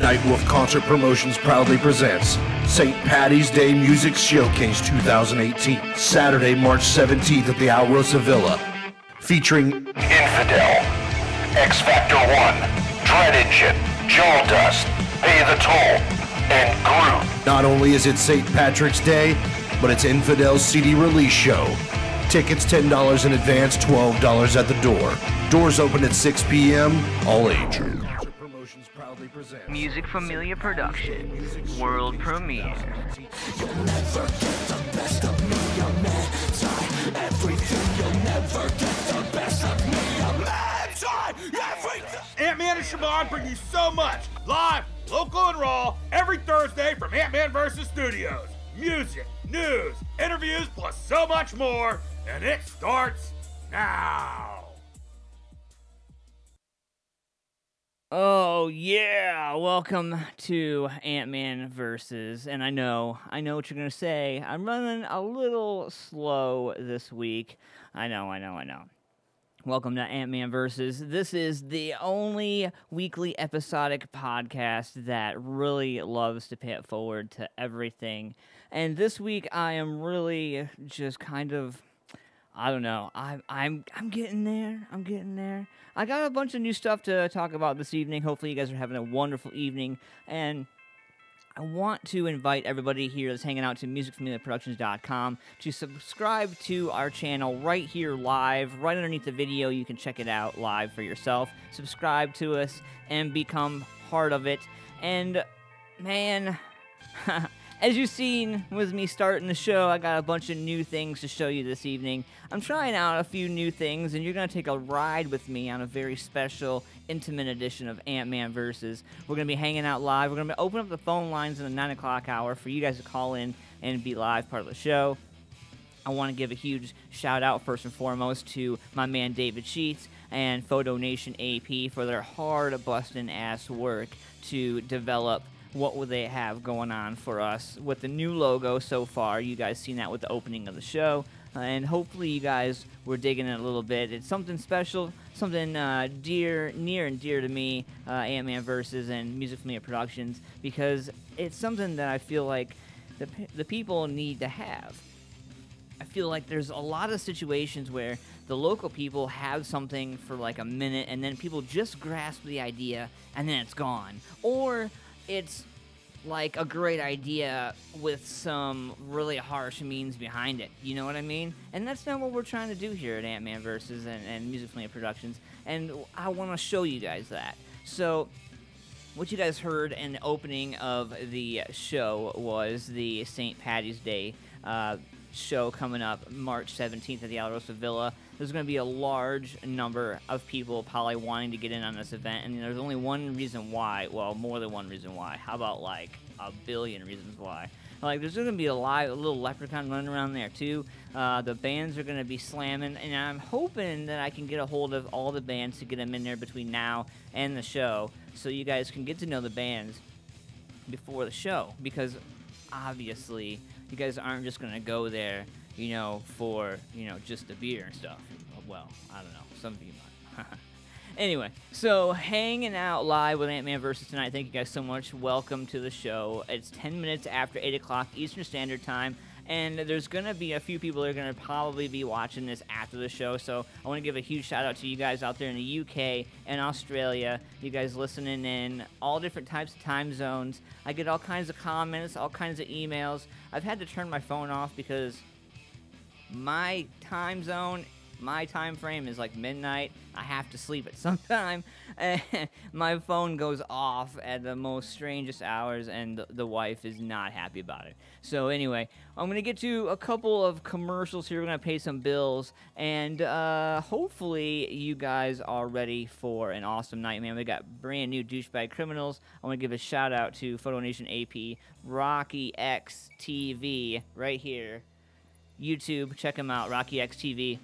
Night Wolf Concert Promotions proudly presents St. Patty's Day Music Showcase 2018, Saturday, March 17th at the Outlaw Villa, featuring Infidel, X Factor 1, Dread Engine, Jewel Dust, Pay the Toll, and Groot. Not only is it St. Patrick's Day, but it's Infidel's CD release show. Tickets $10 in advance, $12 at the door. Doors open at 6 p.m., all ages. Music Familia Productions, world premiere. You'll never get the best of me, I'm anti-everything. You'll never get the best of me, I'm anti-everything. Ant-Man and Shaban bring you so much, live, local, and raw, every Thursday from AntmanVs Studios. Music, news, interviews, plus so much more, and it starts now. Oh yeah, welcome to AntmanVs, and I know what you're gonna say. I'm running a little slow this week. I know. Welcome to AntmanVs. This is the only weekly episodic podcast that really loves to pay it forward to everything. And this week I am really just kind of, I don't know. I'm getting there. I got a bunch of new stuff to talk about this evening. Hopefully you guys are having a wonderful evening. And I want to invite everybody here that's hanging out to musicfamiliaproductions.com to subscribe to our channel right here live, right underneath the video. You can check it out live for yourself. Subscribe to us and become part of it. And man, as you've seen with me starting the show, I got a bunch of new things to show you this evening. I'm trying out a few new things, and you're going to take a ride with me on a very special, intimate edition of AntmanVs. We're going to be hanging out live. We're going to open up the phone lines in the 9 o'clock hour for you guys to call in and be live part of the show. I want to give a huge shout-out, first and foremost, to my man David Sheets and Photo Nation AP for their hard, bustin'-ass work to develop what would they have going on for us with the new logo so far. You guys seen that with the opening of the show, and hopefully you guys were digging it a little bit. It's something special, something near and dear to me, AntmanVs and Music Familia Productions, because it's something that I feel like the people need to have. I feel like there's a lot of situations where the local people have something for like a minute, and then people just grasp the idea, and then it's gone. Or it's like a great idea with some really harsh means behind it. You know what I mean? And that's not what we're trying to do here at AntmanVs and Music Familia Productions. And I want to show you guys that. So what you guys heard in the opening of the show was the St. Patty's Day show coming up March 17th at the Outlaw Villa. There's going to be a large number of people probably wanting to get in on this event, and there's only one reason why. Well, more than one reason why. How about like a billion reasons why? Like, there's going to be a little leprechaun running around there too. The bands are going to be slamming, and I'm hoping that I can get a hold of all the bands to get them in there between now and the show, so you guys can get to know the bands before the show, because obviously you guys aren't just going to go there, you know, for, you know, just the beer and stuff. Well, I don't know. Some of you might. Anyway, so hanging out live with AntmanVs tonight. Thank you guys so much. Welcome to the show. It's 10 minutes after 8 o'clock Eastern Standard Time, and there's going to be a few people that are going to probably be watching this after the show, so I want to give a huge shout out to you guys out there in the UK and Australia, you guys listening in, all different types of time zones. I get all kinds of comments, all kinds of emails. I've had to turn my phone off because my time zone, my time frame is like midnight. I have to sleep at some time. My phone goes off at the most strangest hours, and the wife is not happy about it. So anyway, I'm going to get to a couple of commercials here. We're going to pay some bills, and hopefully you guys are ready for an awesome night, man. We got brand new Douchebag Criminals. I want to give a shout out to Photo Nation AP, Rocky X TV, right here. YouTube, check them out, Rocky X TV.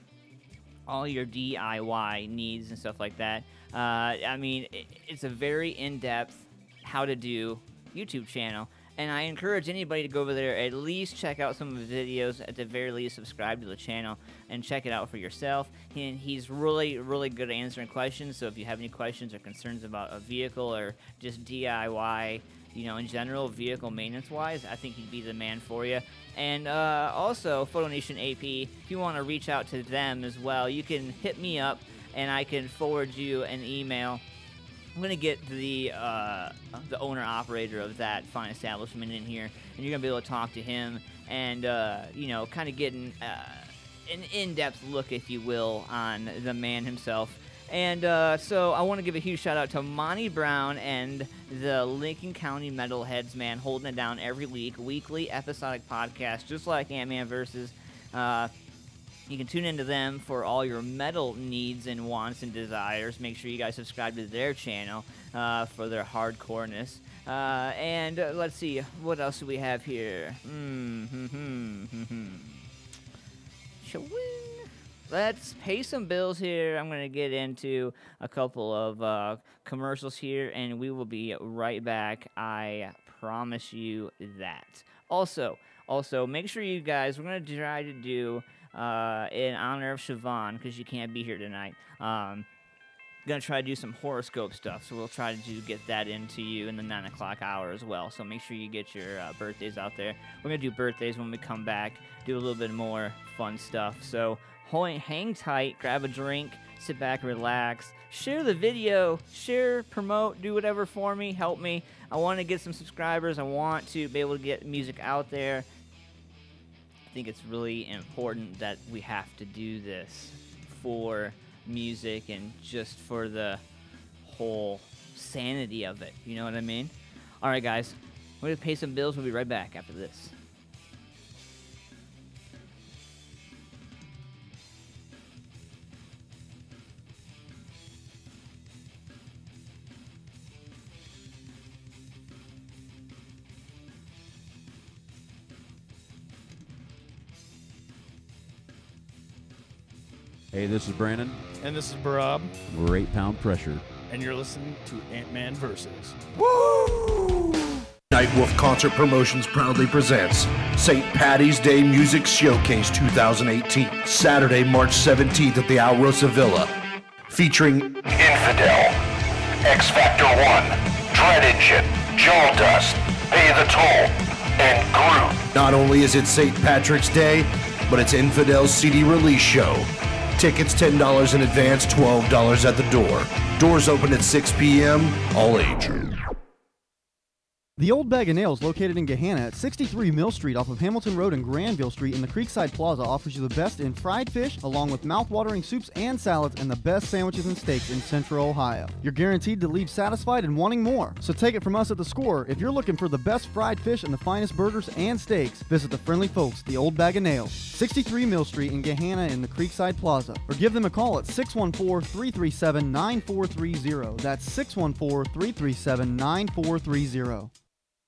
All your DIY needs and stuff like that. I mean, it's a very in-depth how to do YouTube channel, And I encourage anybody to go over there, at least check out some of his videos, at the very least subscribe to the channel, and check it out for yourself. And he's really, really good at answering questions, so if you have any questions or concerns about a vehicle or just DIY, you know, in general, vehicle maintenance-wise, I think he'd be the man for you. And also, Photo Nation AP, if you want to reach out to them as well, you can hit me up, and I can forward you an email. I'm going to get the owner-operator of that fine establishment in here, and you're going to be able to talk to him and, you know, kind of get an in-depth look, if you will, on the man himself. And so I want to give a huge shout-out to Monty Brown and the Lincoln County Metalheads, man, holding it down every week. Weekly episodic podcast, just like Ant-Man Versus. You can tune into them for all your metal needs and wants and desires. Make sure you guys subscribe to their channel for their hardcoreness. And let's see, what else do we have here? Let's pay some bills here. I'm going to get into a couple of commercials here, and we will be right back. I promise you that. Also, make sure you guys, we're going to try to do... in honor of Siobhan, because you can't be here tonight, gonna try to do some horoscope stuff, so we'll try to get that into you in the 9 o'clock hour as well, so make sure you get your birthdays out there. We're gonna do birthdays when we come back, do a little bit more fun stuff, so hang tight, grab a drink, sit back, relax, share the video, share, promote, do whatever for me, help me. I want to get some subscribers, I want to be able to get music out there. I think it's really important that we have to do this for music and just for the whole sanity of it. You know what I mean? All right, guys. We're going to pay some bills. We'll be right back after this. Hey, this is Brandon. And this is Barab. We're 8 Pound Pressure. And you're listening to Ant-Man Versus. Woo! Nightwolf Concert Promotions proudly presents St. Patty's Day Music Showcase 2018, Saturday, March 17th at the Alrosa Villa, featuring Infidel, X Factor 1, Dread Engine, Jaw Dust, Pay the Toll, and Groot. Not only is it St. Patrick's Day, but it's Infidel's CD release show. Tickets $10 in advance, $12 at the door. Doors open at 6 p.m., all ages. The Old Bag of Nails, located in Gahanna at 63 Mill Street off of Hamilton Road and Granville Street in the Creekside Plaza, offers you the best in fried fish, along with mouth-watering soups and salads, and the best sandwiches and steaks in Central Ohio. You're guaranteed to leave satisfied and wanting more. So take it from us at the Score. If you're looking for the best fried fish and the finest burgers and steaks, visit the friendly folks, the Old Bag of Nails, 63 Mill Street in Gahanna in the Creekside Plaza. Or give them a call at 614-337-9430. That's 614-337-9430.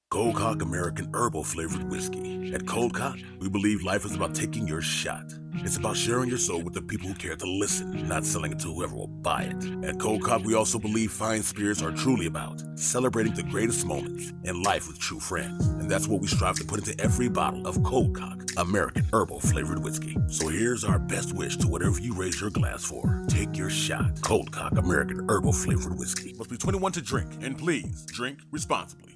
Cold Cock American Herbal Flavored Whiskey. At Cold Cock, we believe life is about taking your shot. It's about sharing your soul with the people who care to listen, not selling it to whoever will buy it. At Cold Cock, we also believe fine spirits are truly about celebrating the greatest moments in life with true friends. And that's what we strive to put into every bottle of Cold Cock American Herbal Flavored Whiskey. So here's our best wish to whatever you raise your glass for. Take your shot. Cold Cock American Herbal Flavored Whiskey. Must be 21 to drink, and please drink responsibly.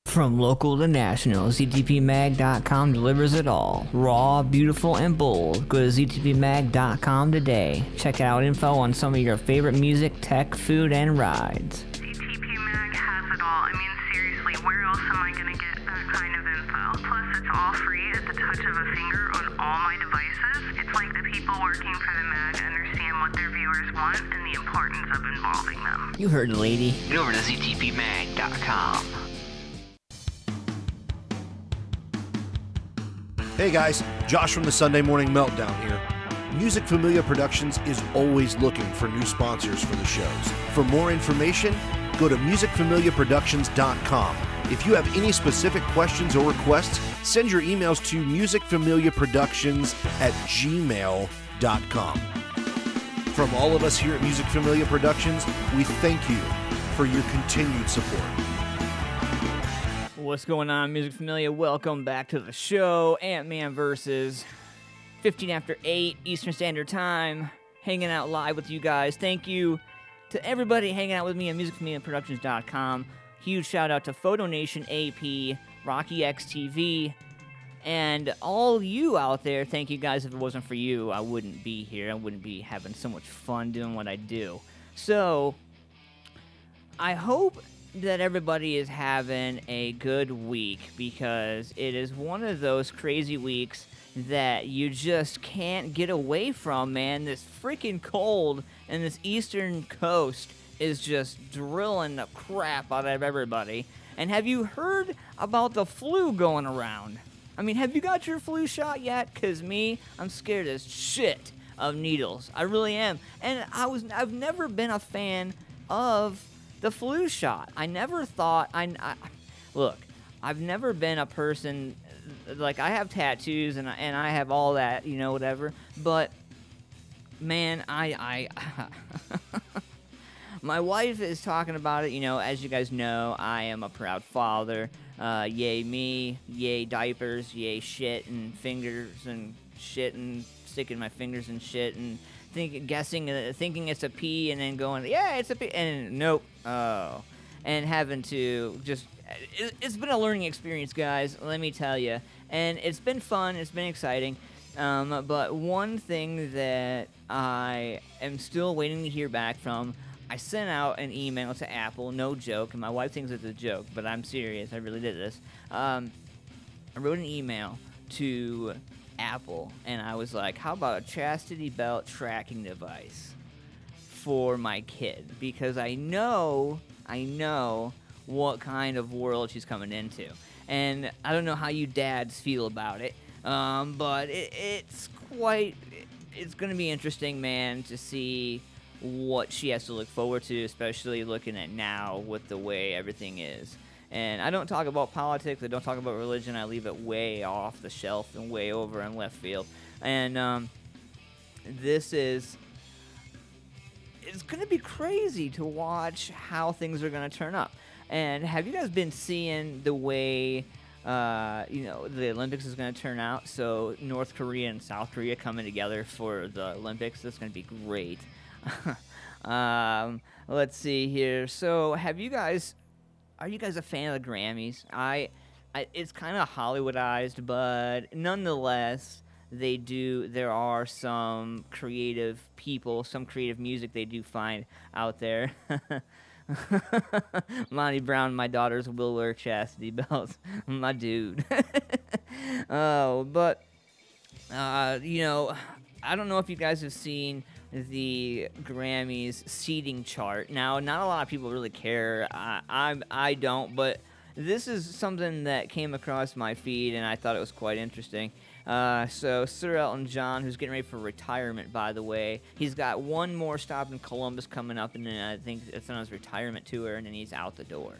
From local to national, ZTPMag.com delivers it all. Raw, beautiful, and bold. Go to ZTPMag.com today. Check out info on some of your favorite music, tech, food, and rides. ZTP Mag has it all. I mean, seriously, where else am I going to get that kind of info? Plus, it's all free at the touch of a finger on all my devices. It's like the people working for the mag understand what their viewers want and the importance of involving them. You heard the lady. Get over to ZTPMag.com. Hey guys, Josh from the Sunday Morning Meltdown here. Music Familia Productions is always looking for new sponsors for the shows. For more information, go to musicfamiliaproductions.com. If you have any specific questions or requests, send your emails to musicfamiliaproductions@gmail.com. From all of us here at Music Familia Productions, we thank you for your continued support. what's going on, Music Familia? Welcome back to the show. Ant-Man versus 15 after 8 Eastern Standard Time. Hanging out live with you guys. Thank you to everybody hanging out with me on musicfamiliaproductions.com. Huge shout out to Photo Nation AP, Rocky XTV, and all you out there. Thank you guys. If it wasn't for you, I wouldn't be here. I wouldn't be having so much fun doing what I do. So, I hope that everybody is having a good week, because it is one of those crazy weeks that you just can't get away from, man. This freaking cold and this eastern coast is just drilling the crap out of everybody. And have you heard about the flu going around? I mean, have you got your flu shot yet? Because me, I'm scared as shit of needles. I really am. And I've never been a fan of the flu shot. I never thought, look, I've never been a person, like, I have tattoos and I have all that, you know, whatever, but, man, my wife is talking about it, you know, as you guys know, I am a proud father, yay me, yay diapers, yay shit and fingers and shit and sticking my fingers in shit and thinking it's a pee and then going, yeah, it's a pee, and nope, oh, and having to just, it's been a learning experience, guys, let me tell you, and it's been fun, it's been exciting, but one thing that I am still waiting to hear back from, I sent out an email to Apple, no joke, and my wife thinks it's a joke, but I'm serious, I really did this, I wrote an email to Apple, and I was like, how about a chastity belt tracking device for my kid, because I know what kind of world she's coming into, and I don't know how you dads feel about it, but it's gonna be interesting, man, to see what she has to look forward to, especially looking at now with the way everything is. And I don't talk about politics, I don't talk about religion, I leave it way off the shelf and way over in left field. And it's going to be crazy to watch how things are going to turn up. And have you guys been seeing the way, the Olympics is going to turn out? So North Korea and South Korea coming together for the Olympics, that's going to be great. Let's see here. So are you guys a fan of the Grammys? It's kind of Hollywoodized, but nonetheless, there are some creative people, some creative music they do find out there. Lonnie Brown, my daughters will wear chastity belts. My dude. Oh, but, I don't know if you guys have seen the Grammys seating chart. Now, not a lot of people really care. I don't, but this is something that came across my feed, and I thought it was quite interesting. So Sir Elton John, who's getting ready for retirement, by the way, he's got one more stop in Columbus coming up, and then I think it's on his retirement tour, and then he's out the door.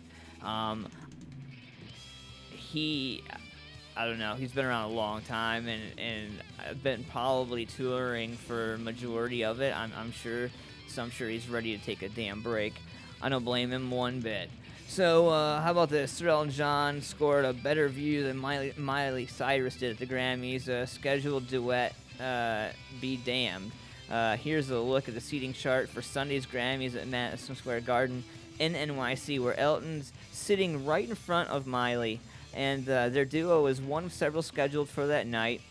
I don't know, he's been around a long time, and I've been probably touring for majority of it. I'm sure he's ready to take a damn break. I don't blame him one bit. So, how about this? Sir Elton John scored a better view than Miley Cyrus did at the Grammys. A scheduled duet, be damned. Here's a look at the seating chart for Sunday's Grammys at Madison Square Garden in NYC, where Elton's sitting right in front of Miley. And their duo is one of several scheduled for that night.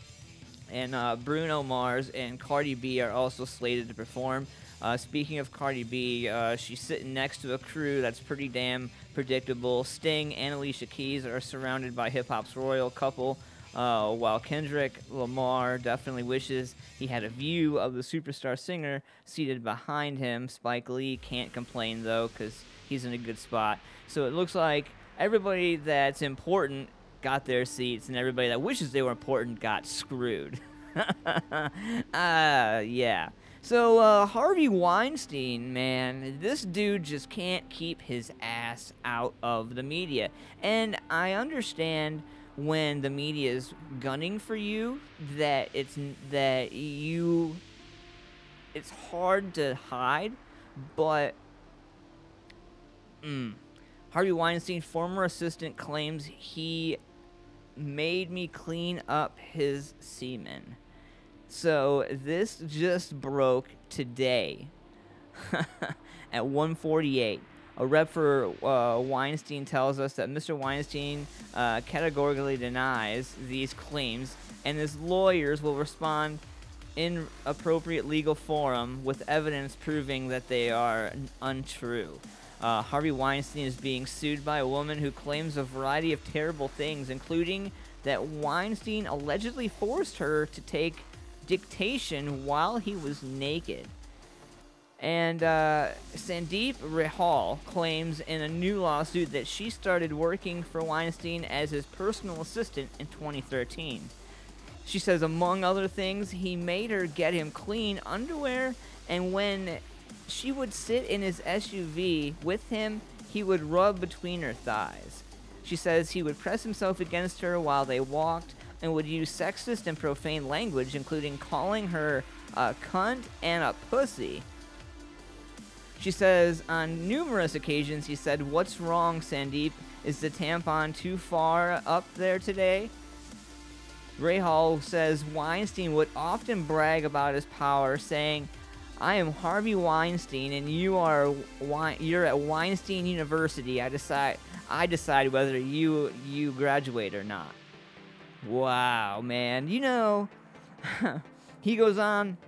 And Bruno Mars and Cardi B are also slated to perform. Speaking of Cardi B, she's sitting next to a crew that's pretty damn predictable. Sting and Alicia Keys are surrounded by hip-hop's royal couple, while Kendrick Lamar definitely wishes he had a view of the superstar singer seated behind him. Spike Lee can't complain, though, because he's in a good spot. So it looks like everybody that's important got their seats, and everybody that wishes they were important got screwed. Yeah. So, Harvey Weinstein, man, this dude just can't keep his ass out of the media. And I understand when the media is gunning for you that it's hard to hide, but Harvey Weinstein, former assistant, claims he made me clean up his semen. So this just broke today at 1:48. A rep for Weinstein tells us that Mr. Weinstein categorically denies these claims, and his lawyers will respond in appropriate legal forum with evidence proving that they are untrue. Harvey Weinstein is being sued by a woman who claims a variety of terrible things, including that Weinstein allegedly forced her to take dictation while he was naked. And Sandeep Rahal claims in a new lawsuit that she started working for Weinstein as his personal assistant in 2013. She says, among other things, he made her get him clean underwear, and when she would sit in his SUV with him, he would rub between her thighs. She says he would press himself against her while they walked and would use sexist and profane language, including calling her a cunt and a pussy. She says on numerous occasions he said, "What's wrong, Sandeep? Is the tampon too far up there today?" Rahal says Weinstein would often brag about his power, saying, "I am Harvey Weinstein, and you're at Weinstein University. I decide whether you graduate or not." Wow, man. You know, he goes on.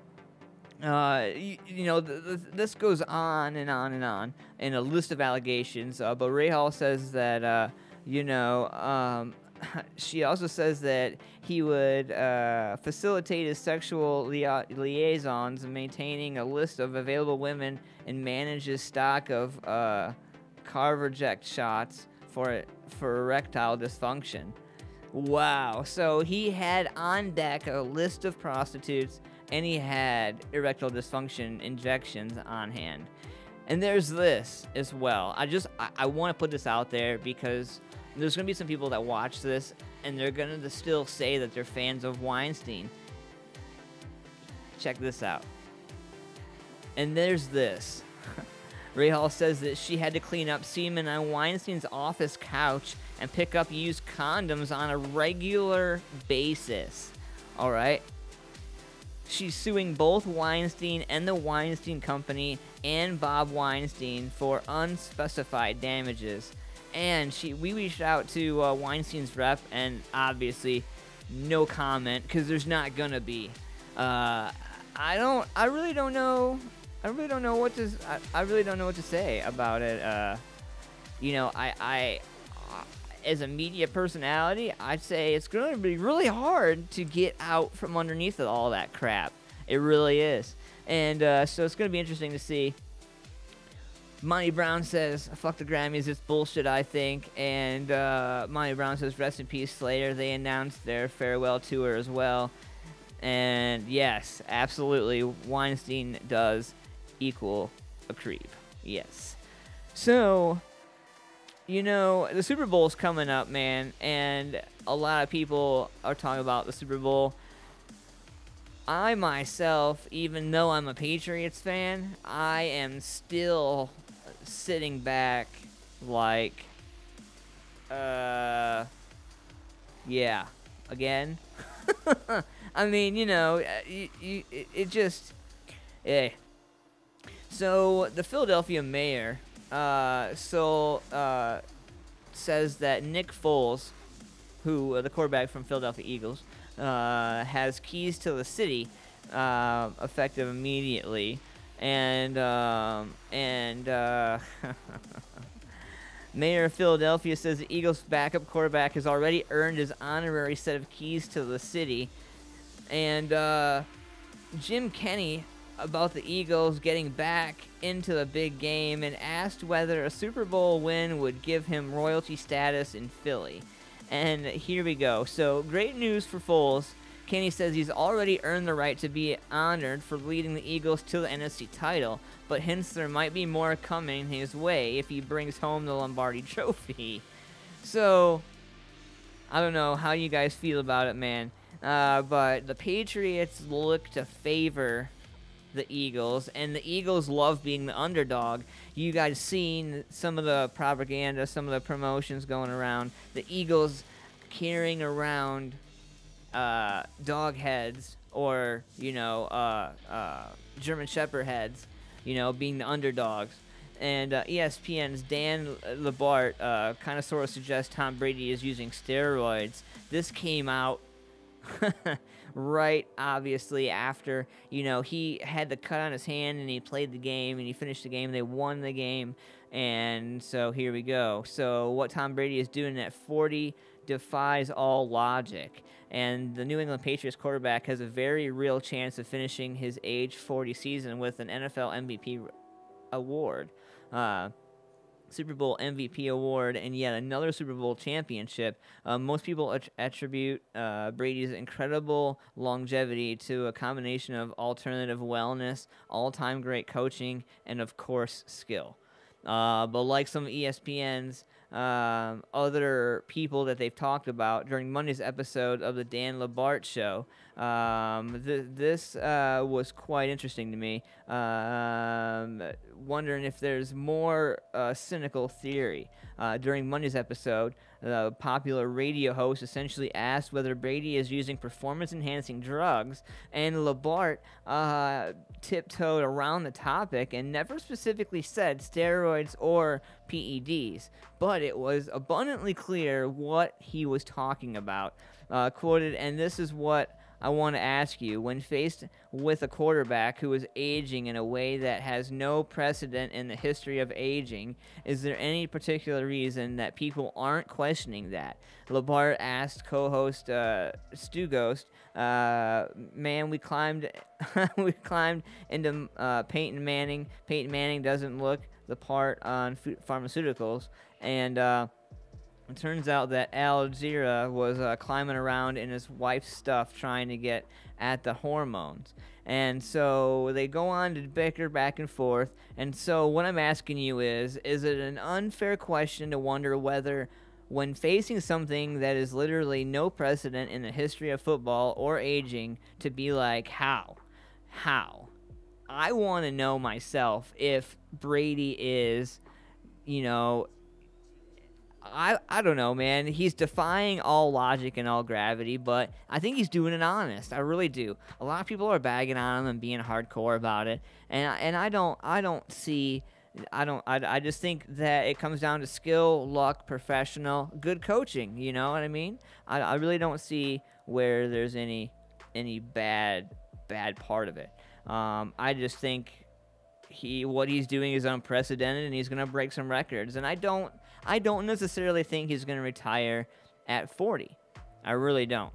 This goes on and on and on in a list of allegations. But Rahal says that, she also says that he would facilitate his sexual liaisons, maintaining a list of available women, and manage his stock of Carverject shots for erectile dysfunction. Wow. So he had on deck a list of prostitutes, and he had erectile dysfunction injections on hand. And there's this as well. I want to put this out there because there's going to be some people that watch this, and they're going to still say that they're fans of Weinstein. Check this out. And there's this. Rahal says that she had to clean up semen on Weinstein's office couch and pick up used condoms on a regular basis. All right? She's suing both Weinstein and the Weinstein Company and Bob Weinstein for unspecified damages. And we reached out to Weinstein's rep, and obviously no comment, because there's not gonna be. I really don't know what to say about it. I as a media personality, I'd say it's going to be really hard to get out from underneath of all that crap. It really is. And so it's going to be interesting to see. Monty Brown says, "Fuck the Grammys, it's bullshit, I think." And Monty Brown says, "Rest in peace, Slayer." They announced their farewell tour as well. And yes, absolutely, Weinstein does equal a creep. Yes. So, the Super Bowl's coming up, man, and a lot of people are talking about the Super Bowl. I myself, even though I'm a Patriots fan, I am still sitting back like, yeah, again. I mean, it just, yeah. So the Philadelphia mayor, says that Nick Foles, who the quarterback from Philadelphia Eagles, has keys to the city, effective immediately, and Mayor of Philadelphia says the Eagles' backup quarterback has already earned his honorary set of keys to the city, and Jim Kenney about the Eagles getting back into the big game and asked whether a Super Bowl win would give him royalty status in Philly. And here we go. So, great news for Foles. Kenney says he's already earned the right to be honored for leading the Eagles to the NFC title, but hints there might be more coming his way if he brings home the Lombardi Trophy. So, I don't know how you guys feel about it, man. But the Patriots look to favor the Eagles, and the Eagles love being the underdog. You guys seen some of the propaganda, some of the promotions going around. The Eagles carrying around dog heads or, German Shepherd heads, being the underdogs. And ESPN's Dan Labart kind of sort of suggests Tom Brady is using steroids. This came out right, obviously, after, he had the cut on his hand and he played the game and he finished the game. They won the game. And so here we go. So what Tom Brady is doing at 40 defies all logic. And the New England Patriots quarterback has a very real chance of finishing his age 40 season with an NFL MVP award. Super Bowl MVP award, and yet another Super Bowl championship. Most people attribute Brady's incredible longevity to a combination of alternative wellness, all-time great coaching, and, of course, skill. But like some ESPN's other people that they've talked about during Monday's episode of the Dan Labart Show, this was quite interesting to me. Wondering if there's more cynical theory. During Monday's episode, the popular radio host essentially asked whether Brady is using performance-enhancing drugs, and Labart tiptoed around the topic and never specifically said steroids or PEDs, but it was abundantly clear what he was talking about. Quoted, and this is what I want to ask you. When faced with a quarterback who is aging in a way that has no precedent in the history of aging, is there any particular reason that people aren't questioning that? Labart asked co-host Stu Ghost, man, we climbed into Peyton Manning. Peyton Manning doesn't look the part on pharmaceuticals, and it turns out that Al Jazeera was climbing around in his wife's stuff trying to get at the hormones. And so they go on to bicker back and forth. And so what I'm asking you is it an unfair question to wonder whether, when facing something that is literally no precedent in the history of football or aging, to be like, how? I want to know myself if Brady is, I don't know, man. He's defying all logic and all gravity, but I think he's doing it honest. I really do. A lot of people are bagging on him and being hardcore about it, and I just think that it comes down to skill, luck, professional, good coaching. You know what I mean? I really don't see where there's any bad part of it. I just think what he's doing is unprecedented, and he's going to break some records. And I don't necessarily think he's going to retire at 40. I really don't.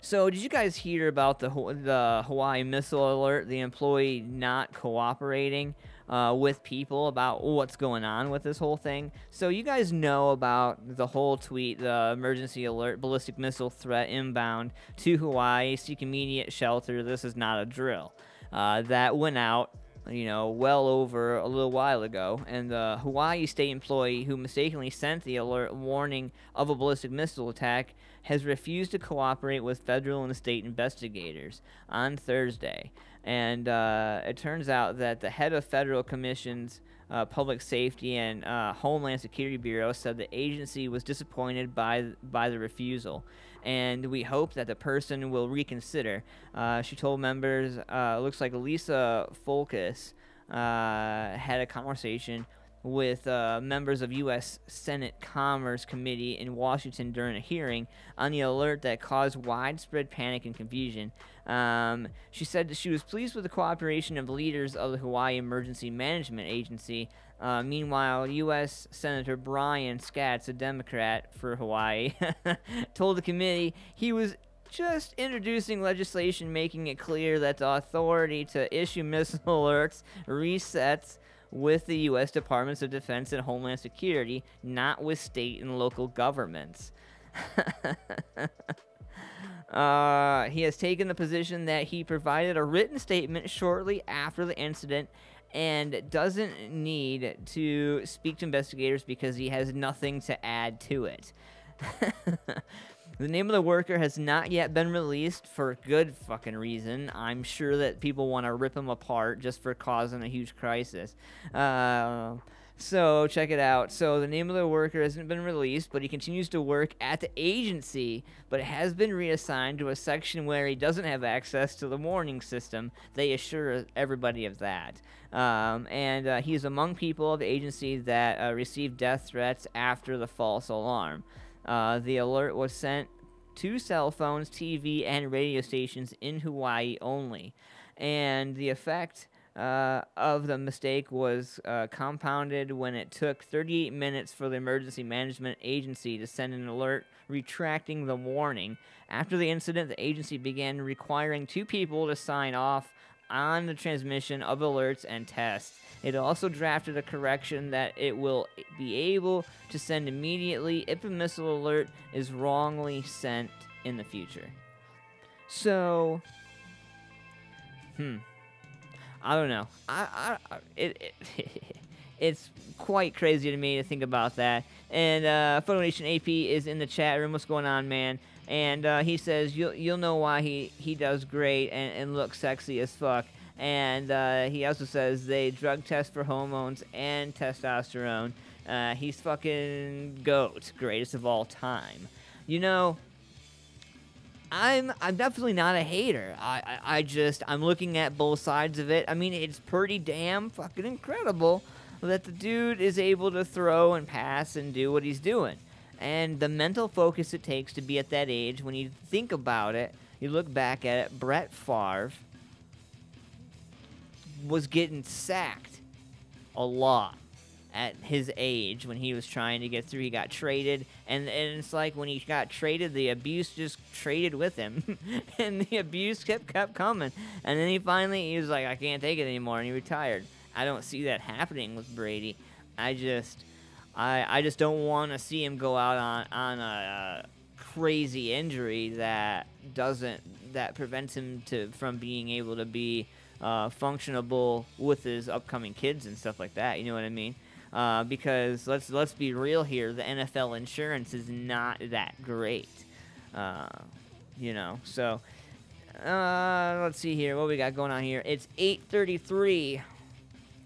So, did you guys hear about the Hawaii missile alert? The employee not cooperating with people about what's going on with this whole thing. So, you guys know about the whole tweet, the emergency alert, ballistic missile threat inbound to Hawaii, seek immediate shelter. This is not a drill. That went out, well over a little while ago, and the Hawaii state employee who mistakenly sent the alert warning of a ballistic missile attack has refused to cooperate with federal and state investigators on Thursday. And it turns out that the head of Federal Commission's Public Safety and Homeland Security Bureau said the agency was disappointed by the refusal, and we hope that the person will reconsider. She told members, looks like Lisa Fulkus had a conversation with members of U.S. Senate Commerce Committee in Washington during a hearing on the alert that caused widespread panic and confusion. She said that she was pleased with the cooperation of leaders of the Hawaii Emergency Management Agency. Meanwhile, U.S. Senator Brian Schatz, a Democrat for Hawaii, told the committee he was just introducing legislation making it clear that the authority to issue missile alerts resets with the U.S. Departments of Defense and Homeland Security, not with state and local governments. He has taken the position that he provided a written statement shortly after the incident and doesn't need to speak to investigators because he has nothing to add to it. The name of the worker has not yet been released for good fucking reason. I'm sure that people want to rip him apart just for causing a huge crisis. So check it out. So the name of the worker hasn't been released, but he continues to work at the agency, but has been reassigned to a section where he doesn't have access to the warning system. They assure everybody of that. And he's among people of the agency that received death threats after the false alarm. The alert was sent to cell phones, TV, and radio stations in Hawaii only. And the effect of the mistake was compounded when it took 38 minutes for the Emergency Management Agency to send an alert retracting the warning. After the incident, the agency began requiring 2 people to sign off on the transmission of alerts and tests. It also drafted a correction that it will be able to send immediately if a missile alert is wrongly sent in the future. So, I don't know. It's quite crazy to me to think about that. And Photo Nation AP is in the chat room. What's going on, man? And he says you'll know why he does great and looks sexy as fuck. And he also says they drug test for hormones and testosterone. He's fucking GOAT, greatest of all time. You know, I'm definitely not a hater. I'm looking at both sides of it. I mean, it's pretty damn fucking incredible that the dude is able to throw and pass and do what he's doing. And the mental focus it takes to be at that age, when you think about it, you look back at it, Brett Favre was getting sacked a lot at his age when he was trying to get through. He got traded, and it's like when he got traded, the abuse just traded with him. And the abuse kept coming. And then he was like, I can't take it anymore, and he retired. I don't see that happening with Brady. I just don't want to see him go out on a crazy injury that prevents him from being able to be functionable with his upcoming kids and stuff like that. You know what I mean? Because let's be real here, the NFL insurance is not that great. You know, so let's see here what we got going on here. It's 8:33.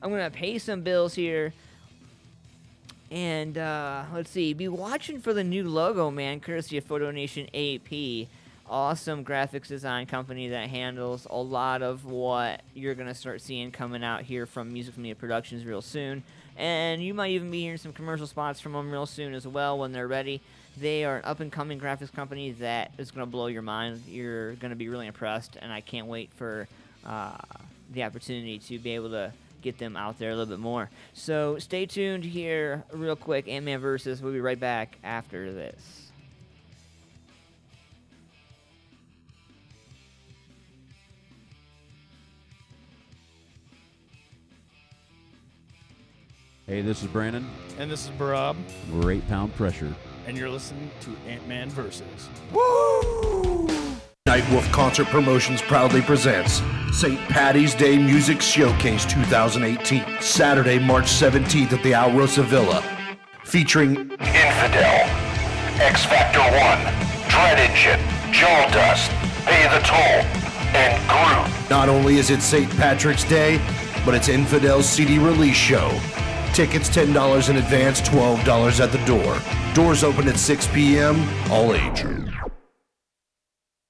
I'm gonna pay some bills here. And let's see, be watching for the new logo, man, courtesy of Photo Nation AP. Awesome graphics design company that handles a lot of what you're going to start seeing coming out here from Music Media Productions real soon. And you might even be hearing some commercial spots from them real soon as well when they're ready. They are an up-and-coming graphics company that is going to blow your mind. You're going to be really impressed, and I can't wait for the opportunity to be able to get them out there a little bit more. So stay tuned here real quick. Ant-Man Versus. We'll be right back after this. Hey, this is Brandon. And this is Barab. We're 8 Pound Pressure. And you're listening to AntmanVs. Woo! Nightwolf Concert Promotions proudly presents St. Patty's Day Music Showcase 2018, Saturday, March 17th at the Alrosa Villa, featuring Infidel, X Factor 1, Dread Engine, Jaw Dust, Pay the Toll, and Groot. Not only is it St. Patrick's Day, but it's Infidel's CD release show. Tickets $10 in advance, $12 at the door. Doors open at 6 p.m., all ages.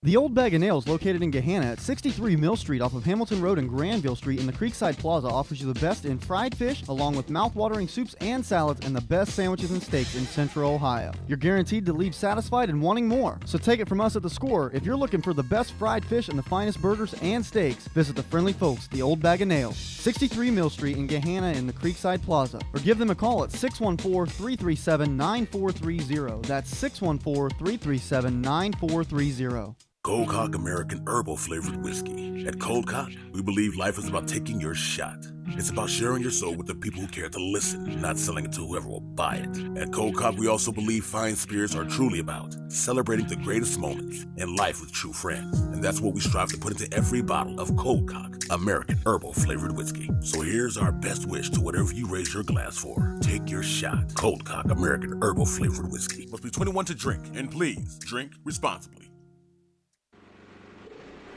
The Old Bag of Nails, located in Gahanna at 63 Mill Street off of Hamilton Road and Granville Street in the Creekside Plaza, offers you the best in fried fish, along with mouth-watering soups and salads, and the best sandwiches and steaks in Central Ohio. You're guaranteed to leave satisfied and wanting more. So take it from us at the Score. If you're looking for the best fried fish and the finest burgers and steaks, visit the friendly folks, the Old Bag of Nails, 63 Mill Street in Gahanna in the Creekside Plaza, or give them a call at 614-337-9430. That's 614-337-9430. Cold Cock American Herbal Flavored Whiskey. At Cold Cock, we believe life is about taking your shot. It's about sharing your soul with the people who care to listen, not selling it to whoever will buy it. At Cold Cock, we also believe fine spirits are truly about celebrating the greatest moments in life with true friends. And that's what we strive to put into every bottle of Cold Cock American Herbal Flavored Whiskey. So here's our best wish to whatever you raise your glass for. Take your shot. Cold Cock American Herbal Flavored Whiskey. Must be 21 to drink, and please drink responsibly.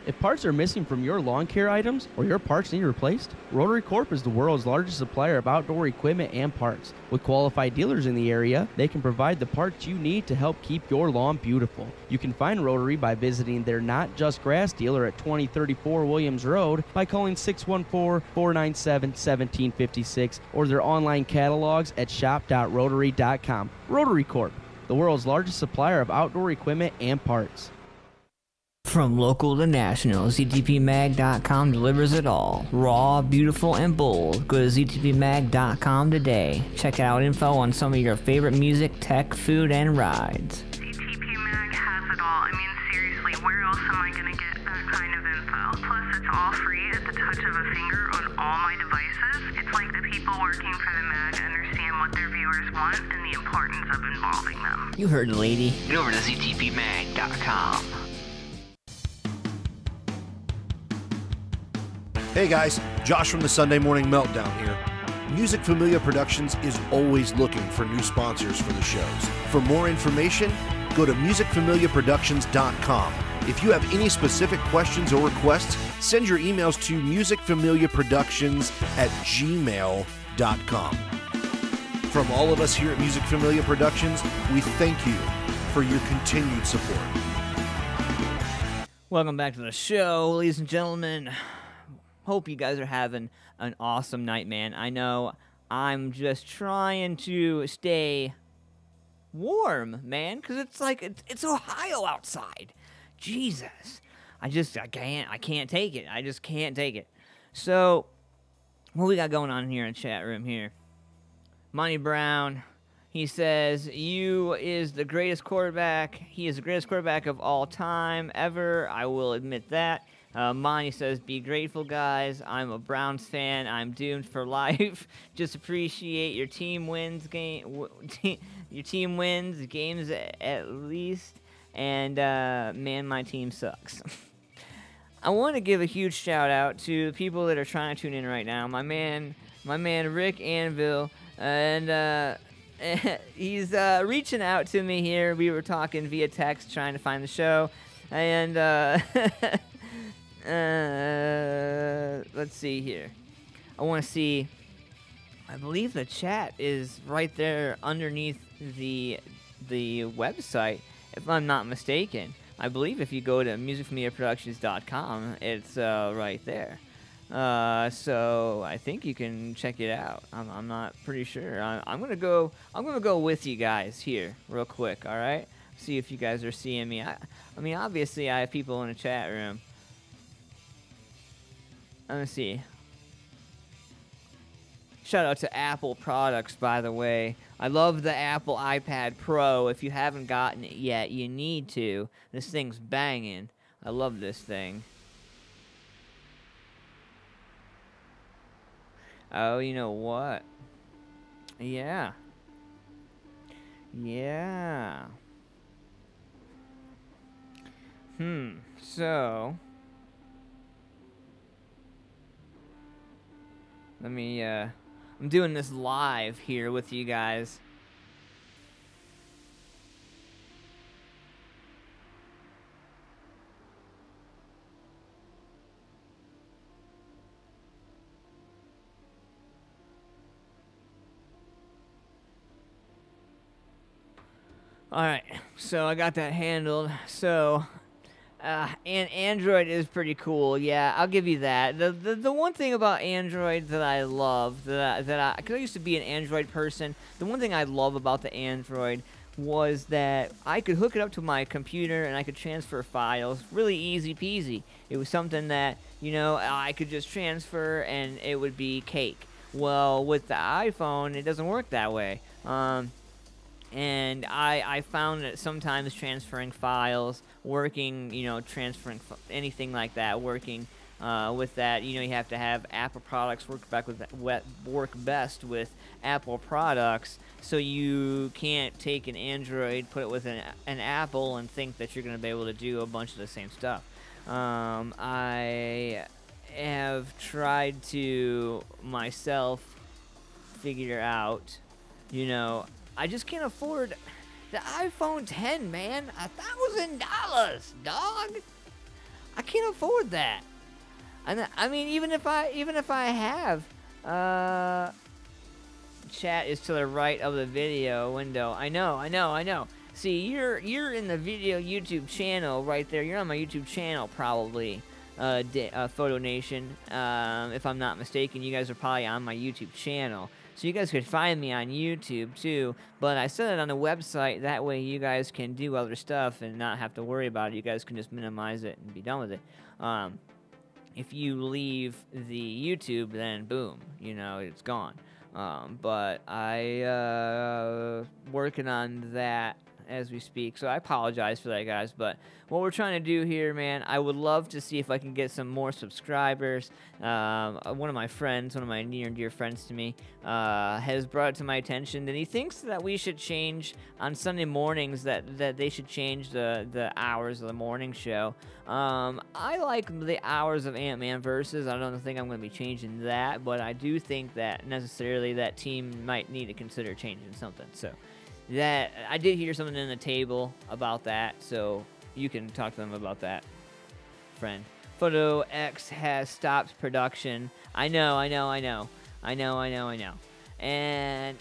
If parts are missing from your lawn care items or your parts need replaced, Rotary Corp is the world's largest supplier of outdoor equipment and parts. With qualified dealers in the area, they can provide the parts you need to help keep your lawn beautiful. You can find Rotary by visiting their Not Just Grass dealer at 2034 Williams Road, by calling 614-497-1756, or their online catalogs at shop.rotary.com. Rotary Corp, the world's largest supplier of outdoor equipment and parts. From local to national, ZTPMag.com delivers it all. Raw, beautiful, and bold. Go to ZTPMag.com today. Check out info on some of your favorite music, tech, food, and rides. ZTP Mag has it all. I mean, seriously, where else am I going to get that kind of info? Plus, it's all free at the touch of a finger on all my devices. It's like the people working for the mag understand what their viewers want and the importance of involving them. You heard the lady. Get over to ZTPMag.com. Hey guys, Josh from the Sunday Morning Meltdown here. Music Familia Productions is always looking for new sponsors for the shows. For more information, go to musicfamiliaproductions.com. If you have any specific questions or requests, send your emails to musicfamiliaproductions@gmail.com. From all of us here at Music Familia Productions, we thank you for your continued support. Welcome back to the show, ladies and gentlemen. Hope you guys are having an awesome night, man. I know I'm just trying to stay warm, man, because it's like it's Ohio outside. Jesus, I can't take it. I just can't take it. So, what we got going on here in the chat room here? Monty Brown, he says, you is the greatest quarterback. He is the greatest quarterback of all time ever. I will admit that. Monty says, be grateful, guys. I'm a Browns fan. I'm doomed for life. Just appreciate your team wins your team wins games at least. And, man, my team sucks. I want to give a huge shout out to the people that are trying to tune in right now. My man Rick Anvil, and he's reaching out to me here. We were talking via text, trying to find the show, and let's see here. I want to see. I believe the chat is right there underneath the website, if I'm not mistaken. I believe if you go to musicfamiliaproductions.com, it's right there. So I think you can check it out. I'm not pretty sure. I'm gonna go with you guys here real quick. All right. See if you guys are seeing me. I mean, obviously I have people in the chat room. Let me see. Shout out to Apple products, by the way. I love the Apple iPad Pro. If you haven't gotten it yet, you need to. This thing's banging. I love this thing. Oh, you know what? Yeah. Yeah. So... let me, I'm doing this live here with you guys. Alright, so I got that handled. So... and Android is pretty cool. Yeah, I'll give you that. The one thing about Android that I love, because I used to be an Android person, the one thing I love about the Android was that I could hook it up to my computer and I could transfer files really easy peasy. It was something that, you know, I could just transfer and it would be cake. Well, with the iPhone, it doesn't work that way. And I found that sometimes transferring files working, transferring anything like that, working with that, you have to have Apple products work best with Apple products. So you can't take an Android, put it with an Apple, and think that you're going to be able to do a bunch of the same stuff. I have tried to myself figure out, I just can't afford the iPhone 10, man. $1,000, dog. I can't afford that. And I mean, even if I have, chat is to the right of the video window. I know. See, you're in the video YouTube channel right there. You're on my YouTube channel probably, Photo Nation. If I'm not mistaken, you guys are probably on my YouTube channel. So you guys could find me on YouTube too, but I set it on the website. That way you guys can do other stuff and not have to worry about it. You guys can just minimize it and be done with it. If you leave the YouTube, then boom, it's gone. But I working on that as we speak, so I apologize for that, guys. But what we're trying to do here, man, I would love to see if I can get some more subscribers. One of my friends, one of my near and dear friends to me, has brought it to my attention that he thinks that we should change on Sunday mornings, that they should change the hours of the morning show. I like the hours of Ant-Man Versus. I don't think I'm going to be changing that, but I do think that necessarily that team might need to consider changing something. So that I did hear something in the table about that, so you can talk to them about that, friend. Photo X has stopped production. I know. And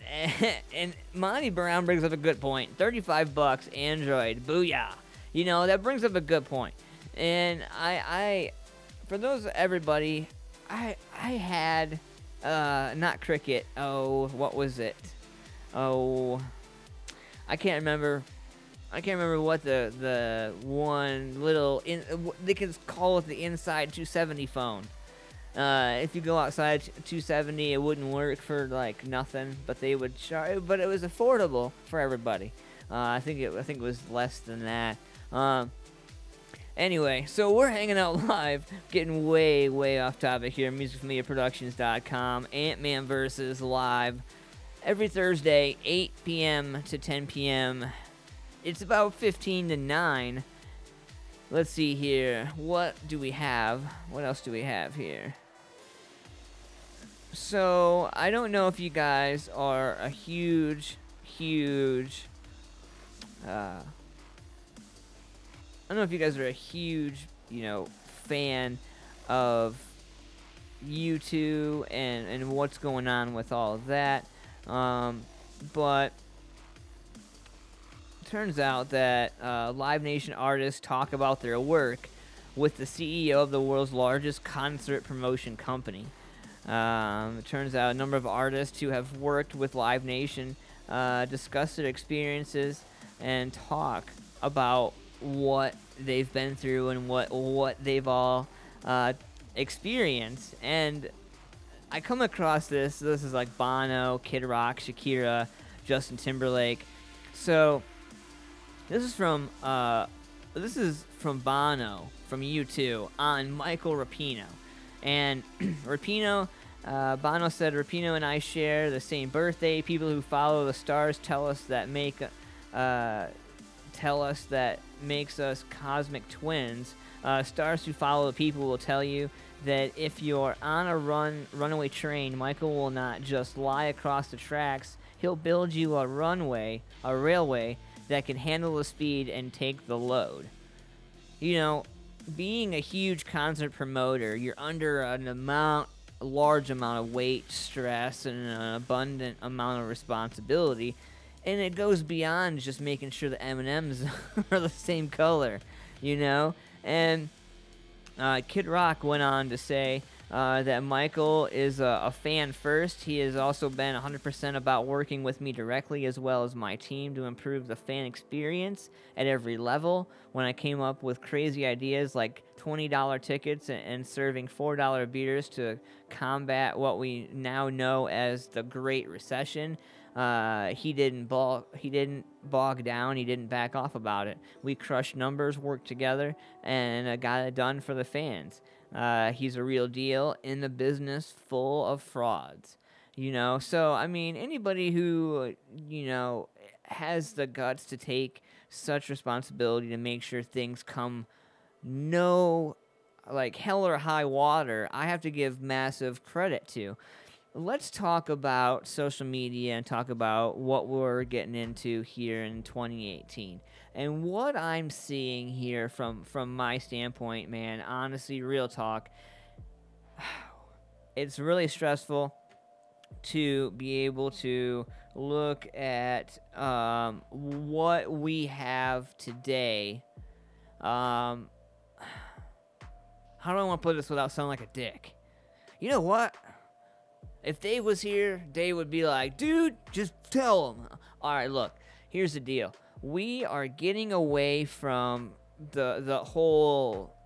Monty Brown brings up a good point. $35 Android, booyah. That brings up a good point. And I for those everybody, I had not Cricket. Oh, what was it? Oh, I can't remember what the one little they can call it the inside 270 phone. If you go outside 270, it wouldn't work for like nothing, but they would charge. But it was affordable for everybody. I think it was less than that. Anyway, so we're hanging out live, getting way off topic here. MusicFamiliaProductions.com, Ant-Man Versus live every Thursday, 8 p.m. to 10 p.m. It's about 15 to 9. Let's see here. What do we have? What else do we have here? So, I don't know if you guys are a huge I don't know if you guys are a huge, fan of U2 and what's going on with all of that. But turns out that Live Nation artists talk about their work with the CEO of the world's largest concert promotion company. It turns out a number of artists who have worked with Live Nation discuss their experiences and talk about what they've been through and what they've all experienced. And I come across this is like Bono, Kid Rock, Shakira, Justin Timberlake. So this is from Bono from U2 on Michael Rapino. And Rapino, Bono said, "Rapino and I share the same birthday. People who follow the stars tell us that makes us cosmic twins. Stars who follow the people will tell you that if you're on a runaway train, Michael will not just lie across the tracks. He'll build you a railway that can handle the speed and take the load." Being a huge concert promoter, you're under a large amount of weight, stress, and an abundant amount of responsibility. And it goes beyond just making sure the M&Ms are the same color, And Kid Rock went on to say that Michael is a fan first. He has also been 100% about working with me directly as well as my team to improve the fan experience at every level. When I came up with crazy ideas like $20 tickets and serving $4 beers to combat what we now know as the Great Recession, he didn't bog down. He didn't back off about it. We crushed numbers, worked together, and got it done for the fans. He's a real deal in the business full of frauds. So I mean, anybody who has the guts to take such responsibility to make sure things come like hell or high water, I have to give massive credit to. Let's talk about social media and talk about what we're getting into here in 2018. And what I'm seeing here from my standpoint, man, honestly, real talk, it's really stressful to be able to look at what we have today. How do I want to put this without sounding like a dick? You know what? If Dave was here, Dave would be like, dude, just tell him. All right, look, here's the deal. We are getting away from the whole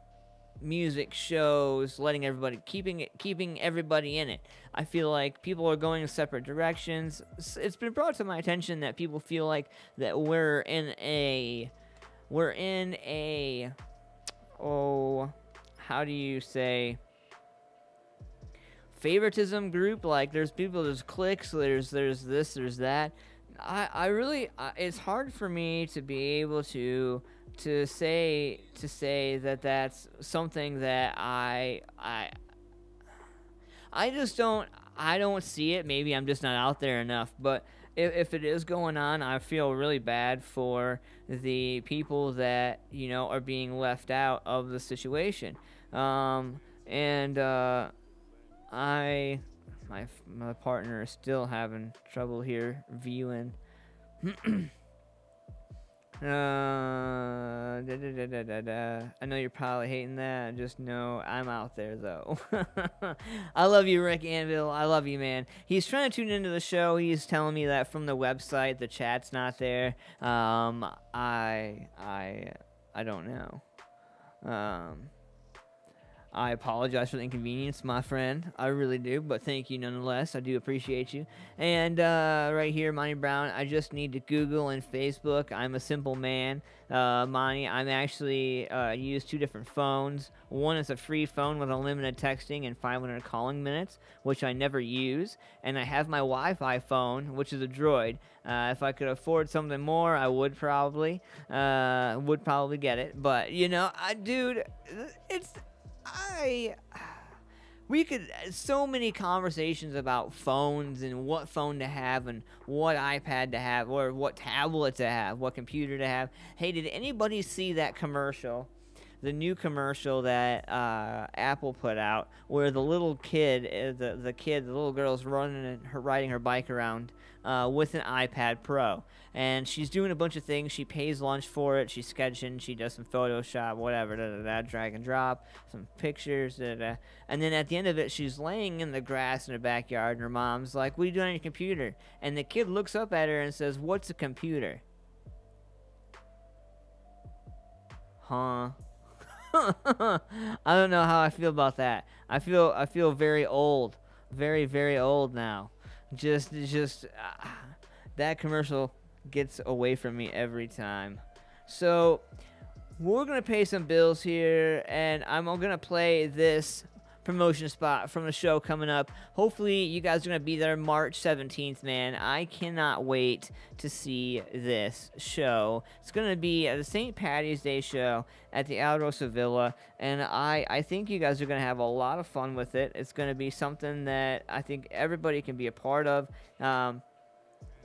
music shows, letting everybody, keeping everybody in it. I feel like people are going in separate directions. It's been brought to my attention that people feel like that we're in a, how do you say, favoritism group? Like there's people, there's cliques, there's this, there's that. I really, it's hard for me to be able to say that that's something that I just don't see it. Maybe I'm just not out there enough. But if it is going on, I feel really bad for the people that are being left out of the situation. My partner is still having trouble here viewing. I know you're probably hating that. Just know I'm out there, though. I love you, Rick Anvil. I love you, man. He's trying to tune into the show. He's telling me that from the website, the chat's not there. I don't know. I apologize for the inconvenience, my friend. I really do, but thank you nonetheless. I do appreciate you. And right here, Monty Brown, I just need to Google and Facebook. I'm a simple man. Monty, I'm actually use 2 different phones. One is a free phone with unlimited texting and 500 calling minutes, which I never use. And I have my Wi-Fi phone, which is a Droid. If I could afford something more, I would probably get it. But, dude, we could so many conversations about phones and what phone to have and what iPad to have or what tablet to have, what computer to have. Hey, did anybody see that commercial? The new commercial that Apple put out where the little kid, the little girl's riding her bike around with an iPad Pro. And she's doing a bunch of things. She pays lunch for it. She's sketching. She does some Photoshop, whatever, drag and drop, some pictures, And then at the end of it, she's laying in the grass in her backyard, and her mom's like, what are you doing on your computer? And the kid looks up at her and says, what's a computer? Huh? I don't know how I feel about that. I feel very old. Very, very old now. Just that commercial gets away from me every time. So we're gonna pay some bills here, and I'm gonna play this promotion spot from the show coming up. Hopefully you guys are gonna be there March 17th, man. I cannot wait to see this show. It's gonna be at the St. Patty's Day show at the Outlaw Villa, and I think you guys are gonna have a lot of fun with it. It's gonna be something that I think everybody can be a part of.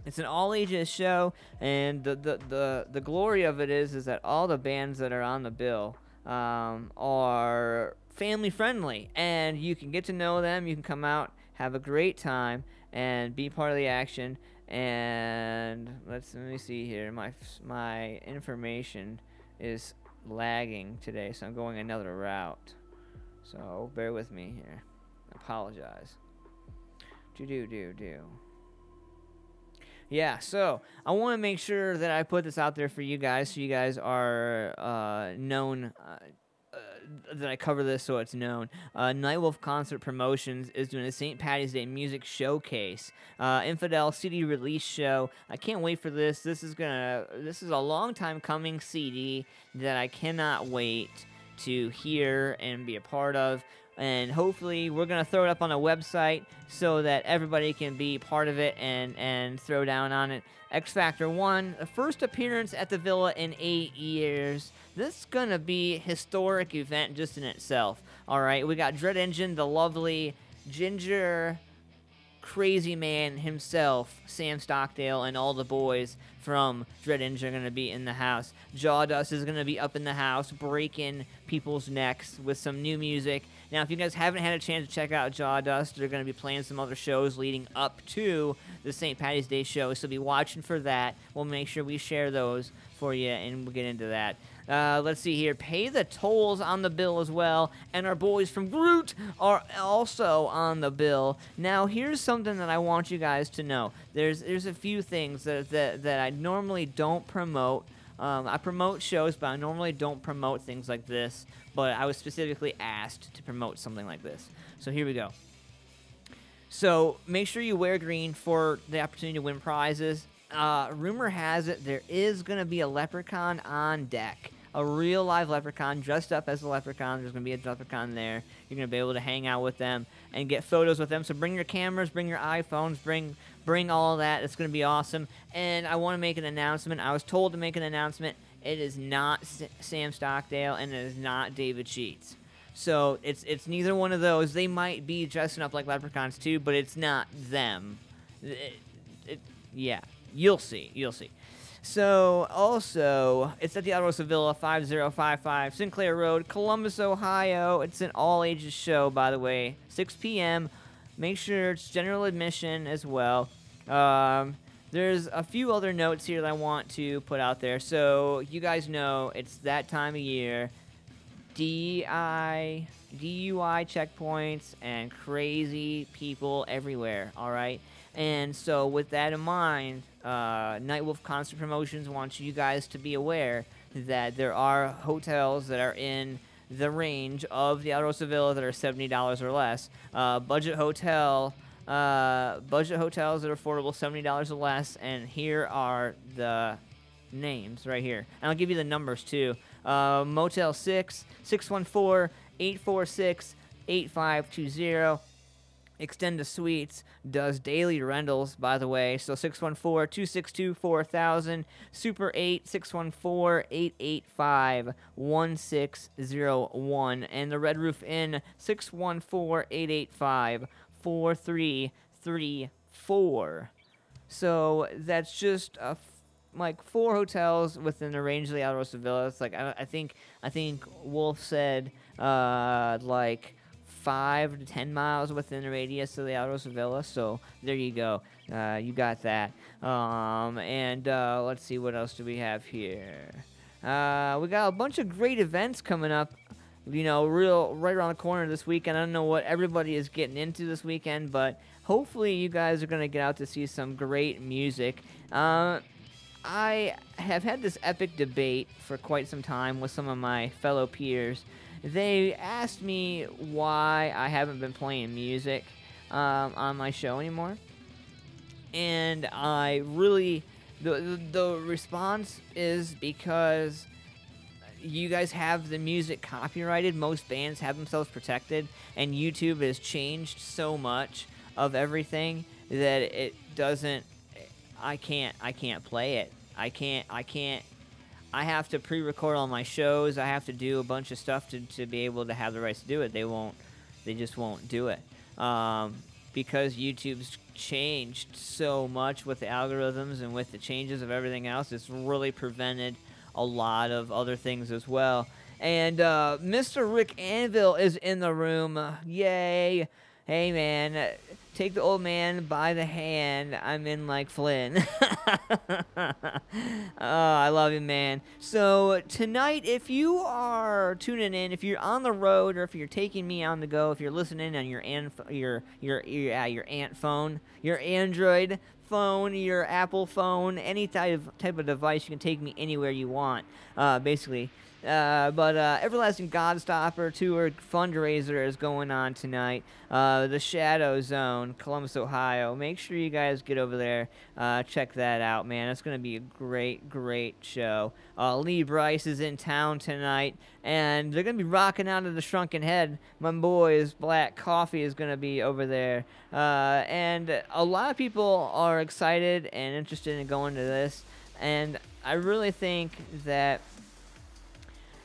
It's an all ages show, and the glory of it is that all the bands that are on the bill are family friendly, and you can get to know them. You can come out, have a great time, and be part of the action. And let me see here. My information is lagging today, so I'm going another route. So bear with me here. I apologize. Yeah, so I want to make sure that I put this out there for you guys, so you guys are that I cover this so it's known. Nightwolf Concert Promotions is doing a St. Patty's Day music showcase. Infidel CD release show. I can't wait for this. This is a long time coming CD that I cannot wait to hear and be a part of. And hopefully we're going to throw it up on a website so that everybody can be part of it and throw down on it. X Factor 1, the first appearance at the Villa in 8 years. This is going to be a historic event just in itself. All right, we got Dread Engine, the lovely ginger crazy man himself, Sam Stockdale, and all the boys from Dread Engine are going to be in the house. Jawdust is going to be up in the house breaking people's necks with some new music. Now, if you guys haven't had a chance to check out Jawdust, they're going to be playing some other shows leading up to the St. Patty's Day show, so be watching for that. We'll make sure we share those for you, and we'll get into that. Let's see here. Pay the Tolls on the bill as well, and our boys from Groot are also on the bill. Now, here's something that I want you guys to know. There's a few things that I normally don't promote. I promote shows, but I normally don't promote things like this, but I was specifically asked to promote something like this. So here we go. So make sure you wear green for the opportunity to win prizes. Rumor has it there is going to be a leprechaun on deck. A real live leprechaun dressed up as a leprechaun. There's going to be a leprechaun there. You're going to be able to hang out with them and get photos with them. So bring your cameras, bring your iPhones, bring all of that. It's going to be awesome. And I want to make an announcement. I was told to make an announcement. It is not Sam Stockdale and it is not David Sheets. So it's neither one of those. They might be dressing up like leprechauns too, but it's not them. Yeah, you'll see. You'll see. So, also, it's at the Outlaw Villa, 5055 Sinclair Road, Columbus, Ohio. It's an all-ages show, by the way, 6 p.m. Make sure it's general admission as well. There's a few other notes here that I want to put out there. So, you guys know it's that time of year. DUI checkpoints and crazy people everywhere, all right? And so with that in mind, Nightwolf Concert Promotions wants you guys to be aware that there are hotels that are in the range of the Outlaw Villa that are $70 or less. Budget hotels that are affordable, $70 or less, and here are the names right here. And I'll give you the numbers too. Motel 6, 614-846-8520. Extended Suites does daily rentals, by the way. So 614-262-4000. Super 8, 614-885-1601. And the Red Roof Inn, 614-885-4334. So that's just like 4 hotels within the range of the Outlaw Villa. It's like I think Wolf said like 5 to 10 miles within the radius of the Outlaw Villa. So there you go. You got that. And let's see, what else do we have here? We got a bunch of great events coming up. You know, right around the corner this weekend. I don't know what everybody is getting into this weekend, but hopefully you guys are going to get out to see some great music. I have had this epic debate for quite some time with some of my fellow peers. They asked me why I haven't been playing music on my show anymore. And I really, the response is because you guys have the music copyrighted. Most bands have themselves protected, and YouTube has changed so much of everything that it doesn't. I can't play it. I can't. I have to pre-record all my shows. I have to do a bunch of stuff to be able to have the rights to do it. They just won't do it because YouTube's changed so much with the algorithms and with the changes of everything else. It's really prevented a lot of other things as well. And Mr. Rick Anvil is in the room. Yay! Hey man, take the old man by the hand. I'm in like Flynn. Oh, I love you, man. So tonight, if you are tuning in, if you're on the road, or if you're taking me on the go, if you're listening on your Ant phone, your Android phone, your Apple phone, any type of device. You can take me anywhere you want, basically. But Everlasting Godstopper Tour fundraiser is going on tonight. The Shadow Zone, Columbus, Ohio. Make sure you guys get over there. Check that out, man. It's going to be a great, great show. Lee Bryce is in town tonight, and they're going to be rocking out of the Shrunken Head. My boys, Black Coffee, is going to be over there. And a lot of people are excited and interested in going to this. And I really think that,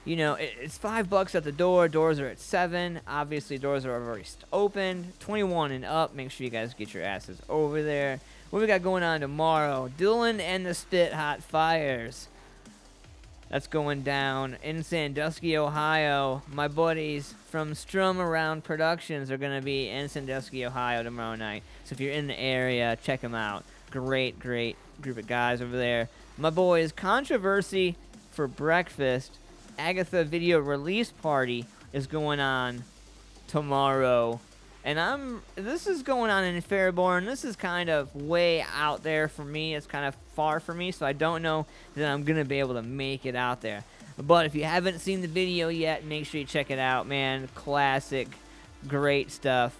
you know, it's $5 at the door. Doors are at 7. Obviously, doors are already open. 21 and up. Make sure you guys get your asses over there. What we got going on tomorrow? Dylan and the Spit Hot Fires. That's going down in Sandusky, Ohio. My buddies from Strum Around Productions are going to be in Sandusky, Ohio tomorrow night. So if you're in the area, check them out. Great, great group of guys over there. My boys, Controversy for Breakfast. Agatha video release party is going on tomorrow, and this is going on in Fairborn. This is kind of way out there for me. It's kind of far for me, so I don't know that I'm gonna be able to make it out there. But if you haven't seen the video yet, make sure you check it out, man. Classic, great stuff.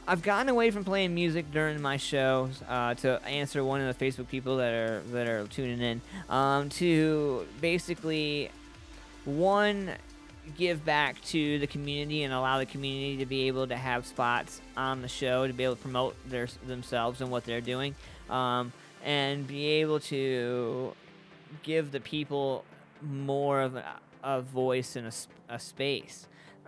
I've gotten away from playing music during my shows to answer one of the Facebook people that are tuning in, to basically, one, give back to the community and allow the community to be able to have spots on the show to be able to promote themselves and what they're doing, and be able to give the people more of a voice and a space.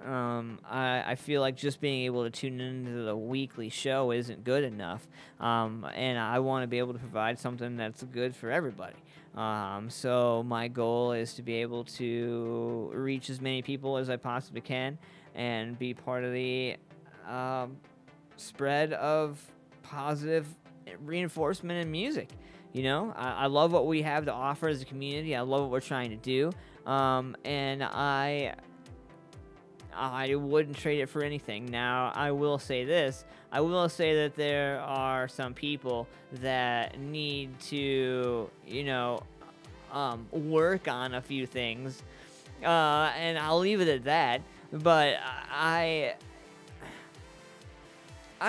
I feel like just being able to tune into the weekly show isn't good enough, and I want to be able to provide something that's good for everybody. So my goal is to be able to reach as many people as I possibly can and be part of the spread of positive reinforcement in music. You know, I love what we have to offer as a community. I love what we're trying to do, and I wouldn't trade it for anything. Now, I will say this. I will say that there are some people that need to, you know, work on a few things. And I'll leave it at that. But I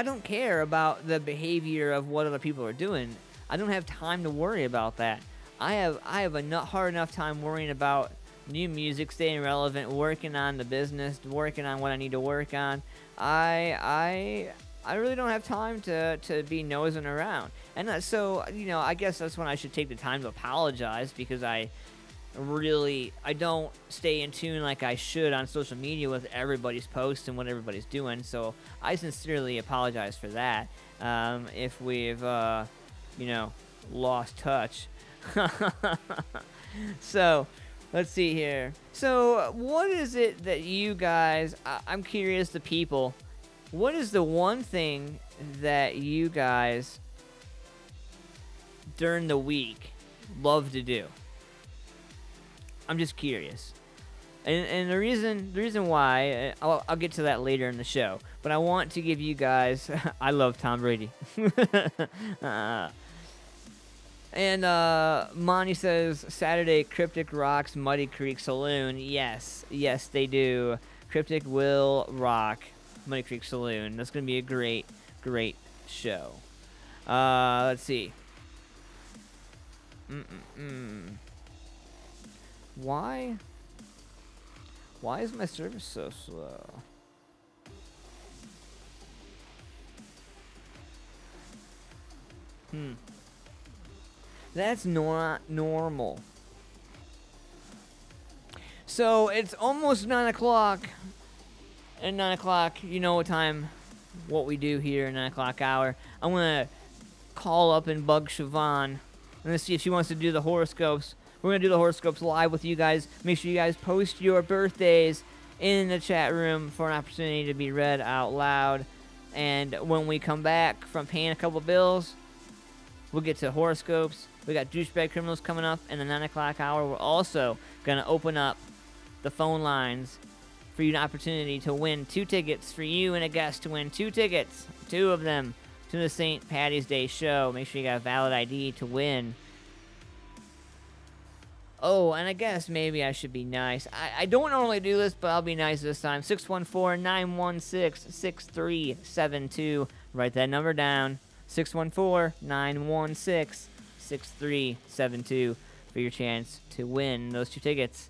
don't care about the behavior of what other people are doing. I don't have time to worry about that. I have a hard enough time worrying about new music, staying relevant, working on the business, working on what I need to work on. I really don't have time to be nosing around. And so, you know, I guess that's when I should take the time to apologize, because I don't stay in tune like I should on social media with everybody's posts and what everybody's doing. So I sincerely apologize for that. If we've, you know, lost touch. So, let's see here. So, what is it that you guys, I'm curious, the people, what is the one thing that you guys, during the week, love to do? I'm just curious. And the reason why, I'll get to that later in the show, but I want to give you guys, I love Tom Brady. And Monty says, Saturday, Cryptic rocks Muddy Creek Saloon. Yes, they do. Cryptic will rock Muddy Creek Saloon. That's going to be a great, great show. Let's see. Why is my service so slow? That's not normal. So it's almost 9 o'clock. And 9 o'clock, you know what we do here at 9 o'clock hour. I'm going to call up and bug Siobhan. I'm going to see if she wants to do the horoscopes. We're going to do the horoscopes live with you guys. Make sure you guys post your birthdays in the chat room for an opportunity to be read out loud. And when we come back from paying a couple bills, we'll get to horoscopes. We got Douchebag Criminals coming up in the 9 o'clock hour. We're also going to open up the phone lines for you an opportunity to win 2 tickets, for you and a guest to win 2 tickets, 2 of them, to the St. Patty's Day show. Make sure you got a valid ID to win. Oh, and I guess maybe I should be nice. I don't normally do this, but I'll be nice this time. 614-916-6372. Write that number down. 614-916-6372 for your chance to win those 2 tickets.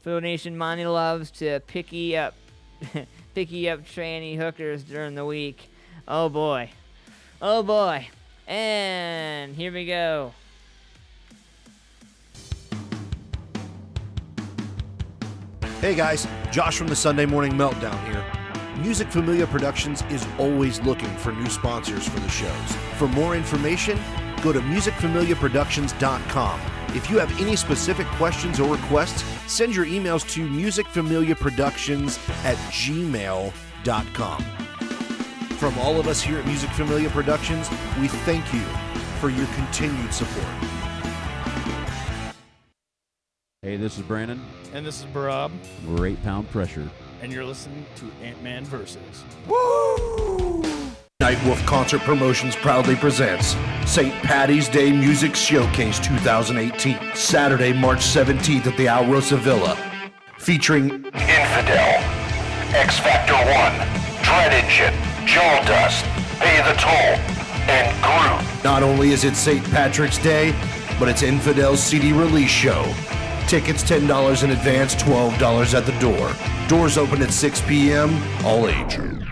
Outlaw Nation, money loves to picky up tranny hookers during the week. Oh boy. Oh boy. And here we go. Hey guys, Josh from the Sunday Morning Meltdown here. Music Familia Productions is always looking for new sponsors for the shows. For more information, go to musicfamiliaproductions.com. If you have any specific questions or requests, send your emails to musicfamiliaproductions@gmail.com. From all of us here at Music Familia Productions, we thank you for your continued support. Hey, this is Brandon. And this is Rob. We're 8 Pound Pressure. And you're listening to AntmanVs. Woo! Nightwolf Concert Promotions proudly presents St. Patty's Day Music Showcase 2018, Saturday, March 17th at the Alrosa Villa, featuring Infidel, X Factor 1, Dread Engine, Jewel Dust, Pay the Toll, and Groot. Not only is it St. Patrick's Day, but it's Infidel's CD release show. Tickets $10 in advance, $12 at the door. Doors open at 6 p.m., all ages.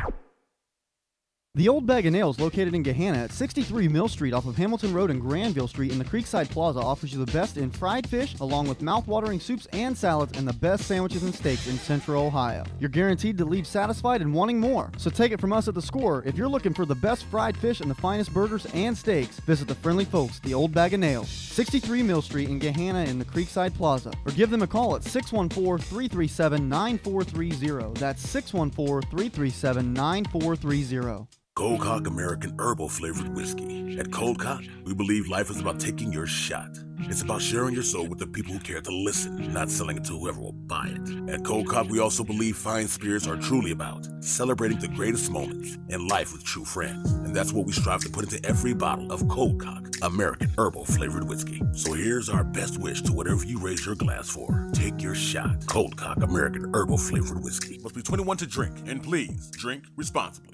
The Old Bag of Nails, located in Gahanna at 63 Mill Street off of Hamilton Road and Granville Street in the Creekside Plaza, offers you the best in fried fish, along with mouth-watering soups and salads, and the best sandwiches and steaks in Central Ohio. You're guaranteed to leave satisfied and wanting more. So take it from us at the Score. If you're looking for the best fried fish and the finest burgers and steaks, visit the friendly folks, the Old Bag of Nails, 63 Mill Street in Gahanna in the Creekside Plaza, or give them a call at 614-337-9430. That's 614-337-9430. Cold Cock American Herbal Flavored Whiskey. At Cold Cock, we believe life is about taking your shot. It's about sharing your soul with the people who care to listen, not selling it to whoever will buy it. At Cold Cock, we also believe fine spirits are truly about celebrating the greatest moments in life with true friends. And that's what we strive to put into every bottle of Cold Cock American Herbal Flavored Whiskey. So here's our best wish to whatever you raise your glass for. Take your shot. Cold Cock American Herbal Flavored Whiskey. Must be 21 to drink, and please drink responsibly.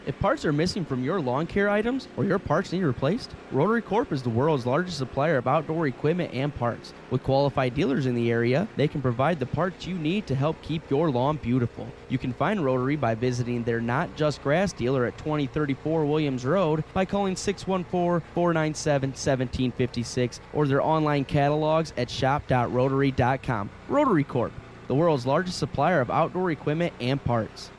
If parts are missing from your lawn care items or your parts need replaced, Rotary Corp is the world's largest supplier of outdoor equipment and parts. With qualified dealers in the area, they can provide the parts you need to help keep your lawn beautiful. You can find Rotary by visiting their Not Just Grass dealer at 2034 Williams Road by calling 614-497-1756 or their online catalogs at shop.rotary.com. Rotary Corp, the world's largest supplier of outdoor equipment and parts.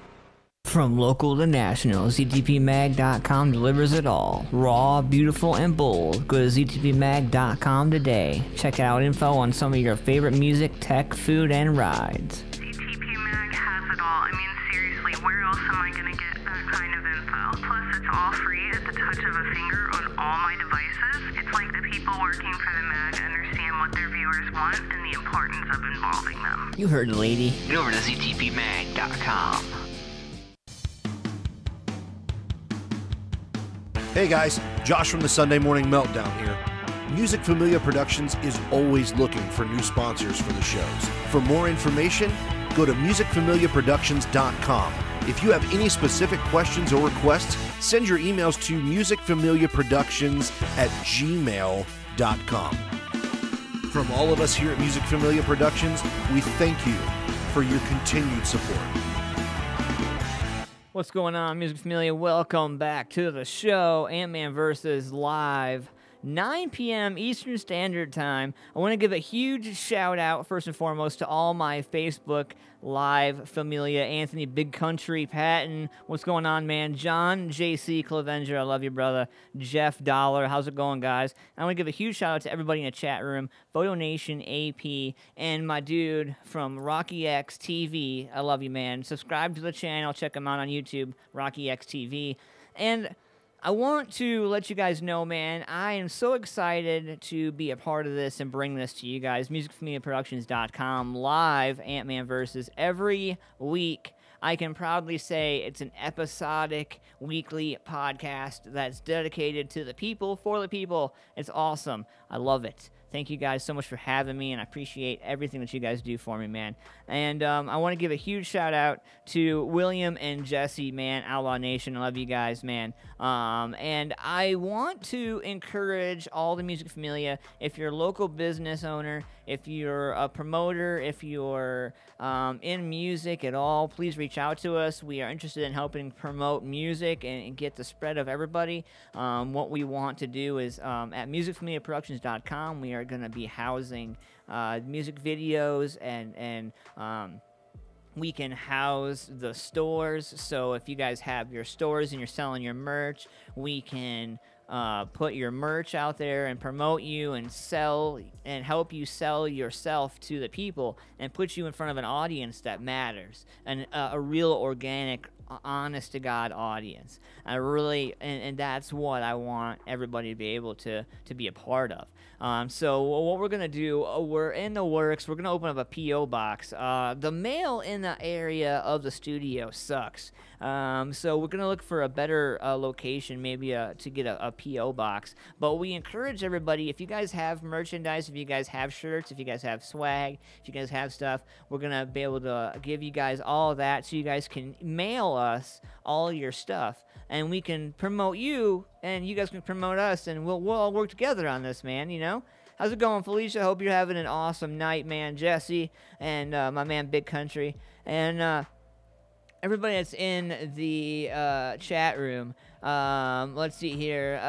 From local to national, ZTPMag.com delivers it all. Raw, beautiful, and bold. Go to ZTPMag.com today. Check out info on some of your favorite music, tech, food, and rides. ZTP Mag has it all. I mean, seriously, where else am I going to get that kind of info? Plus, it's all free at the touch of a finger on all my devices. It's like the people working for the mag understand what their viewers want and the importance of involving them. You heard the lady. Get over to ZTPMag.com. Hey guys, Josh from the Sunday Morning Meltdown here. Music Familia Productions is always looking for new sponsors for the shows. For more information, go to musicfamiliaproductions.com. If you have any specific questions or requests, send your emails to musicfamiliaproductions@gmail.com. From all of us here at Music Familia Productions, we thank you for your continued support. What's going on, Music Familia? Welcome back to the show, AntmanVs live, 9 p.m. Eastern Standard Time. I want to give a huge shout out, first and foremost, to all my Facebook Live Familia, Anthony Big Country, Patton. What's going on, man? John, JC, Clavenger, I love you, brother. Jeff Dollar, how's it going, guys? I want to give a huge shout out to everybody in the chat room, Photo Nation, AP, and my dude from Rocky X TV. I love you, man. Subscribe to the channel. Check him out on YouTube, Rocky X TV. And I want to let you guys know, man, I am so excited to be a part of this and bring this to you guys. MusicFamiliaProductions.com live, AntmanVs every week. I can proudly say it's an episodic weekly podcast that's dedicated to the people, for the people. It's awesome. I love it. Thank you guys so much for having me, and I appreciate everything that you guys do for me, man. And I want to give a huge shout-out to William and Jesse, man, Outlaw Nation. I love you guys, man. And I want to encourage all the Music Familia, if you're a local business owner, if you're a promoter, if you're in music at all, please reach out to us. We are interested in helping promote music and get the spread of everybody. What we want to do is at musicfamiliaproductions.com, we are going to be housing music videos and we can house the stores. So if you guys have your stores and you're selling your merch, we can put your merch out there and promote you and sell and help you sell yourself to the people and put you in front of an audience that matters, and a real organic, honest to God audience. And that's what I want everybody to be able to be a part of. So what we're gonna do, we're in the works. We're gonna open up a PO box. The mail in the area of the studio sucks. So we're gonna look for a better location, maybe to get a PO box. But we encourage everybody, if you guys have merchandise, if you guys have shirts, if you guys have swag, if you guys have stuff, we're gonna be able to give you guys all of that, so you guys can mail us all your stuff, and we can promote you, and you guys can promote us, and we'll all work together on this, man. You know, how's it going, Felicia? Hope you're having an awesome night, man. Jesse and my man Big Country, and everybody that's in the chat room. Let's see here.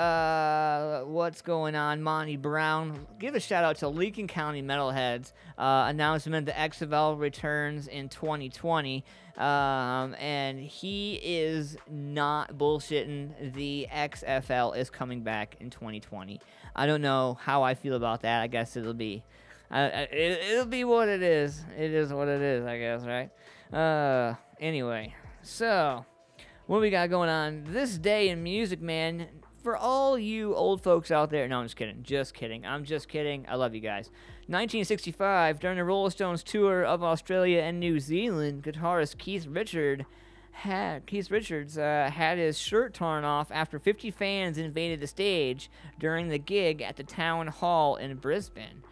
What's going on? Monty Brown. Give a shout out to Lincoln County Metalheads. Announcement: the XFL returns in 2020. And he is not bullshitting. The XFL is coming back in 2020. I don't know how I feel about that. I guess it'll be what it is. It is what it is, I guess, right? Anyway, so what we got going on this day in music, man? For all you old folks out there, no, I'm just kidding. I'm just kidding. I love you guys. 1965, during the Rolling Stones tour of Australia and New Zealand, guitarist Keith Richards had his shirt torn off after 50 fans invaded the stage during the gig at the Town Hall in Brisbane.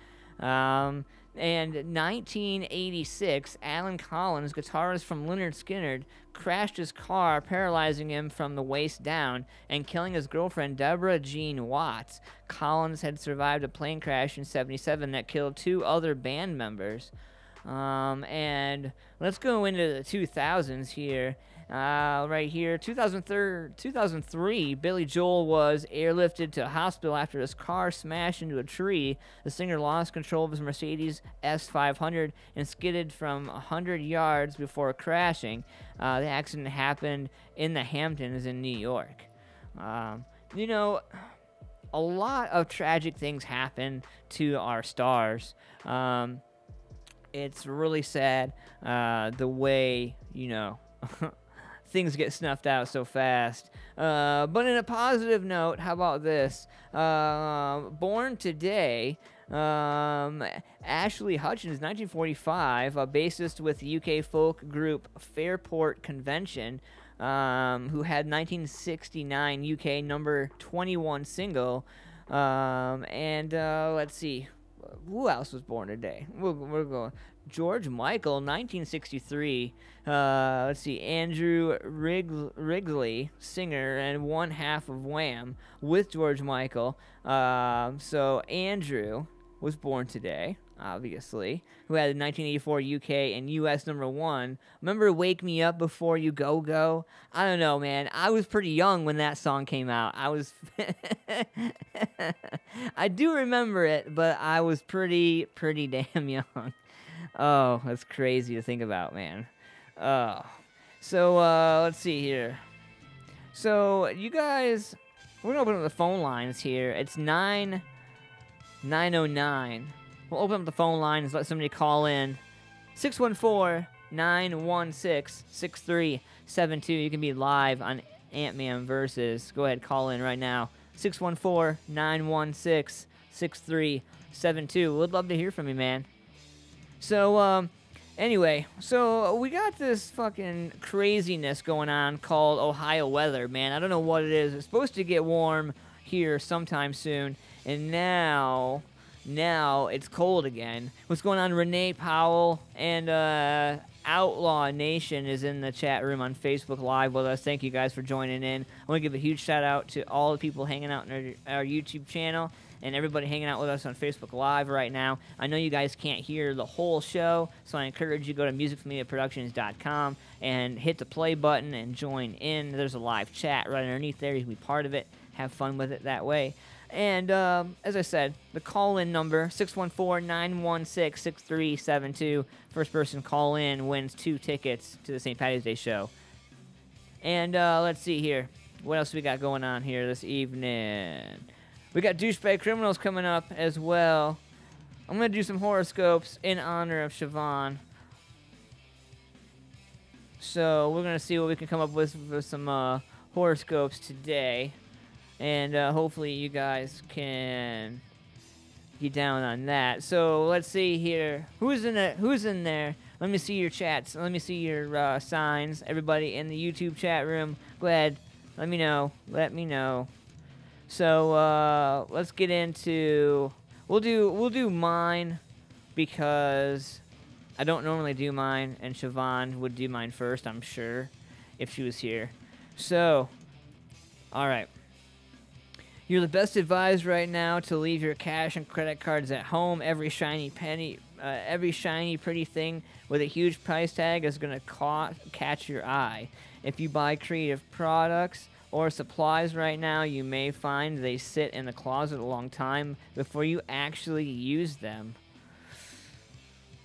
And 1986, Alan Collins, guitarist from Lynyrd Skynyrd, crashed his car, paralyzing him from the waist down and killing his girlfriend, Deborah Jean Watts. Collins had survived a plane crash in '77 that killed 2 other band members. And let's go into the 2000s here. Right here, 2003, Billy Joel was airlifted to a hospital after his car smashed into a tree. The singer lost control of his Mercedes S500 and skidded from 100 yards before crashing. The accident happened in the Hamptons in New York. You know, a lot of tragic things happen to our stars. It's really sad the way, you know, things get snuffed out so fast. But in a positive note, how about this? Born today, Ashley Hutchins, 1945, a bassist with the UK folk group Fairport Convention, who had 1969 UK number 21 single. Let's see. Who else was born today? We're going. George Michael, 1963. Let's see. Andrew Wrigley, singer and one half of Wham, with George Michael. So Andrew was born today, obviously, who had the 1984 UK and US number 1. Remember Wake Me Up Before You Go Go? I don't know, man. I was pretty young when that song came out. I was... I do remember it, but I was pretty damn young. Oh, that's crazy to think about, man. So, let's see here. So, you guys... We're going to open up the phone lines here. It's 909. We'll open up the phone lines, let somebody call in. 614-916-6372. You can be live on Ant-Man Versus. Go ahead, call in right now. 614-916-6372. We'd love to hear from you, man. So, Anyway, so we got this fucking craziness going on called Ohio weather, man. I don't know what it is. It's supposed to get warm here sometime soon, and now it's cold again. What's going on? Renee Powell and Outlaw Nation is in the chat room on Facebook Live with us. Thank you guys for joining in. I want to give a huge shout out to all the people hanging out in our YouTube channel and everybody hanging out with us on Facebook Live right now. I know you guys can't hear the whole show, so I encourage you to go to musicfamiliaproductions.com and hit the play button and join in. There's a live chat right underneath there. You can be part of it. Have fun with it that way. And as I said, the call-in number, 614-916-6372. First person call in wins 2 tickets to the St. Patty's Day show. And let's see here. What else we got going on here this evening? We got Douchebag Criminals coming up as well. I'm going to do some horoscopes in honor of Siobhan. So we're going to see what we can come up with for some horoscopes today. And hopefully you guys can get down on that. So let's see here. Who's in there? Let me see your chats. Let me see your signs. Everybody in the YouTube chat room, go ahead. Let me know. So let's get into. We'll do mine because I don't normally do mine, and Siobhan would do mine first, I'm sure, if she was here. So, all right. You're the best advised right now to leave your cash and credit cards at home. Every shiny pretty thing with a huge price tag is going to catch your eye. If you buy creative products or supplies right now, you may find they sit in the closet a long time before you actually use them.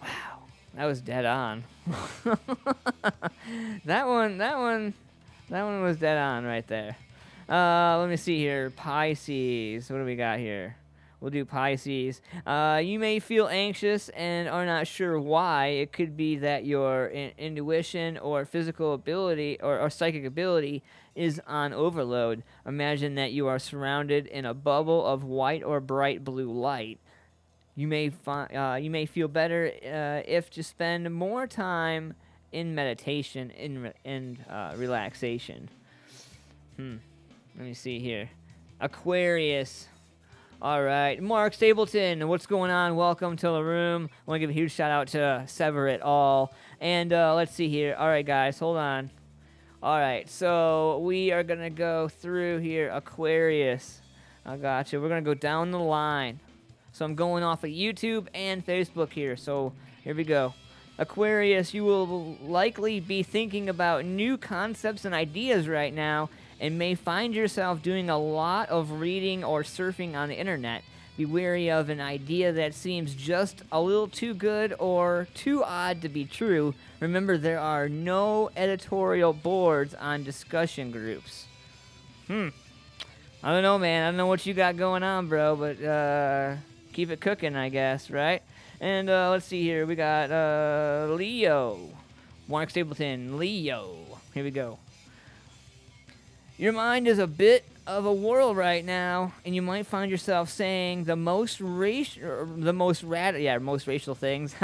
Wow, that was dead on. that one was dead on right there. Let me see here. Pisces. What do we got here? We'll do Pisces. You may feel anxious and are not sure why. It could be that your intuition or physical ability or psychic ability is on overload. Imagine that you are surrounded in a bubble of white or bright blue light. You may feel better if to spend more time in meditation and relaxation. Let me see here. Aquarius. All right. Mark Stapleton, what's going on? Welcome to the room. I want to give a huge shout out to Sever It All. And let's see here. All right, guys, hold on. All right, so we are going to go through here. Aquarius. I got you. We're going to go down the line. So I'm going off of YouTube and Facebook here. So here we go. Aquarius, you will likely be thinking about new concepts and ideas right now, and may find yourself doing a lot of reading or surfing on the internet. Be wary of an idea that seems just a little too good or too odd to be true. Remember, there are no editorial boards on discussion groups. I don't know, man. I don't know what you got going on, bro, but keep it cooking, I guess, right? And let's see here. We got Leo. Mark Stapleton, Leo. Here we go. Your mind is a bit of a whirl right now, and you might find yourself saying most racial things,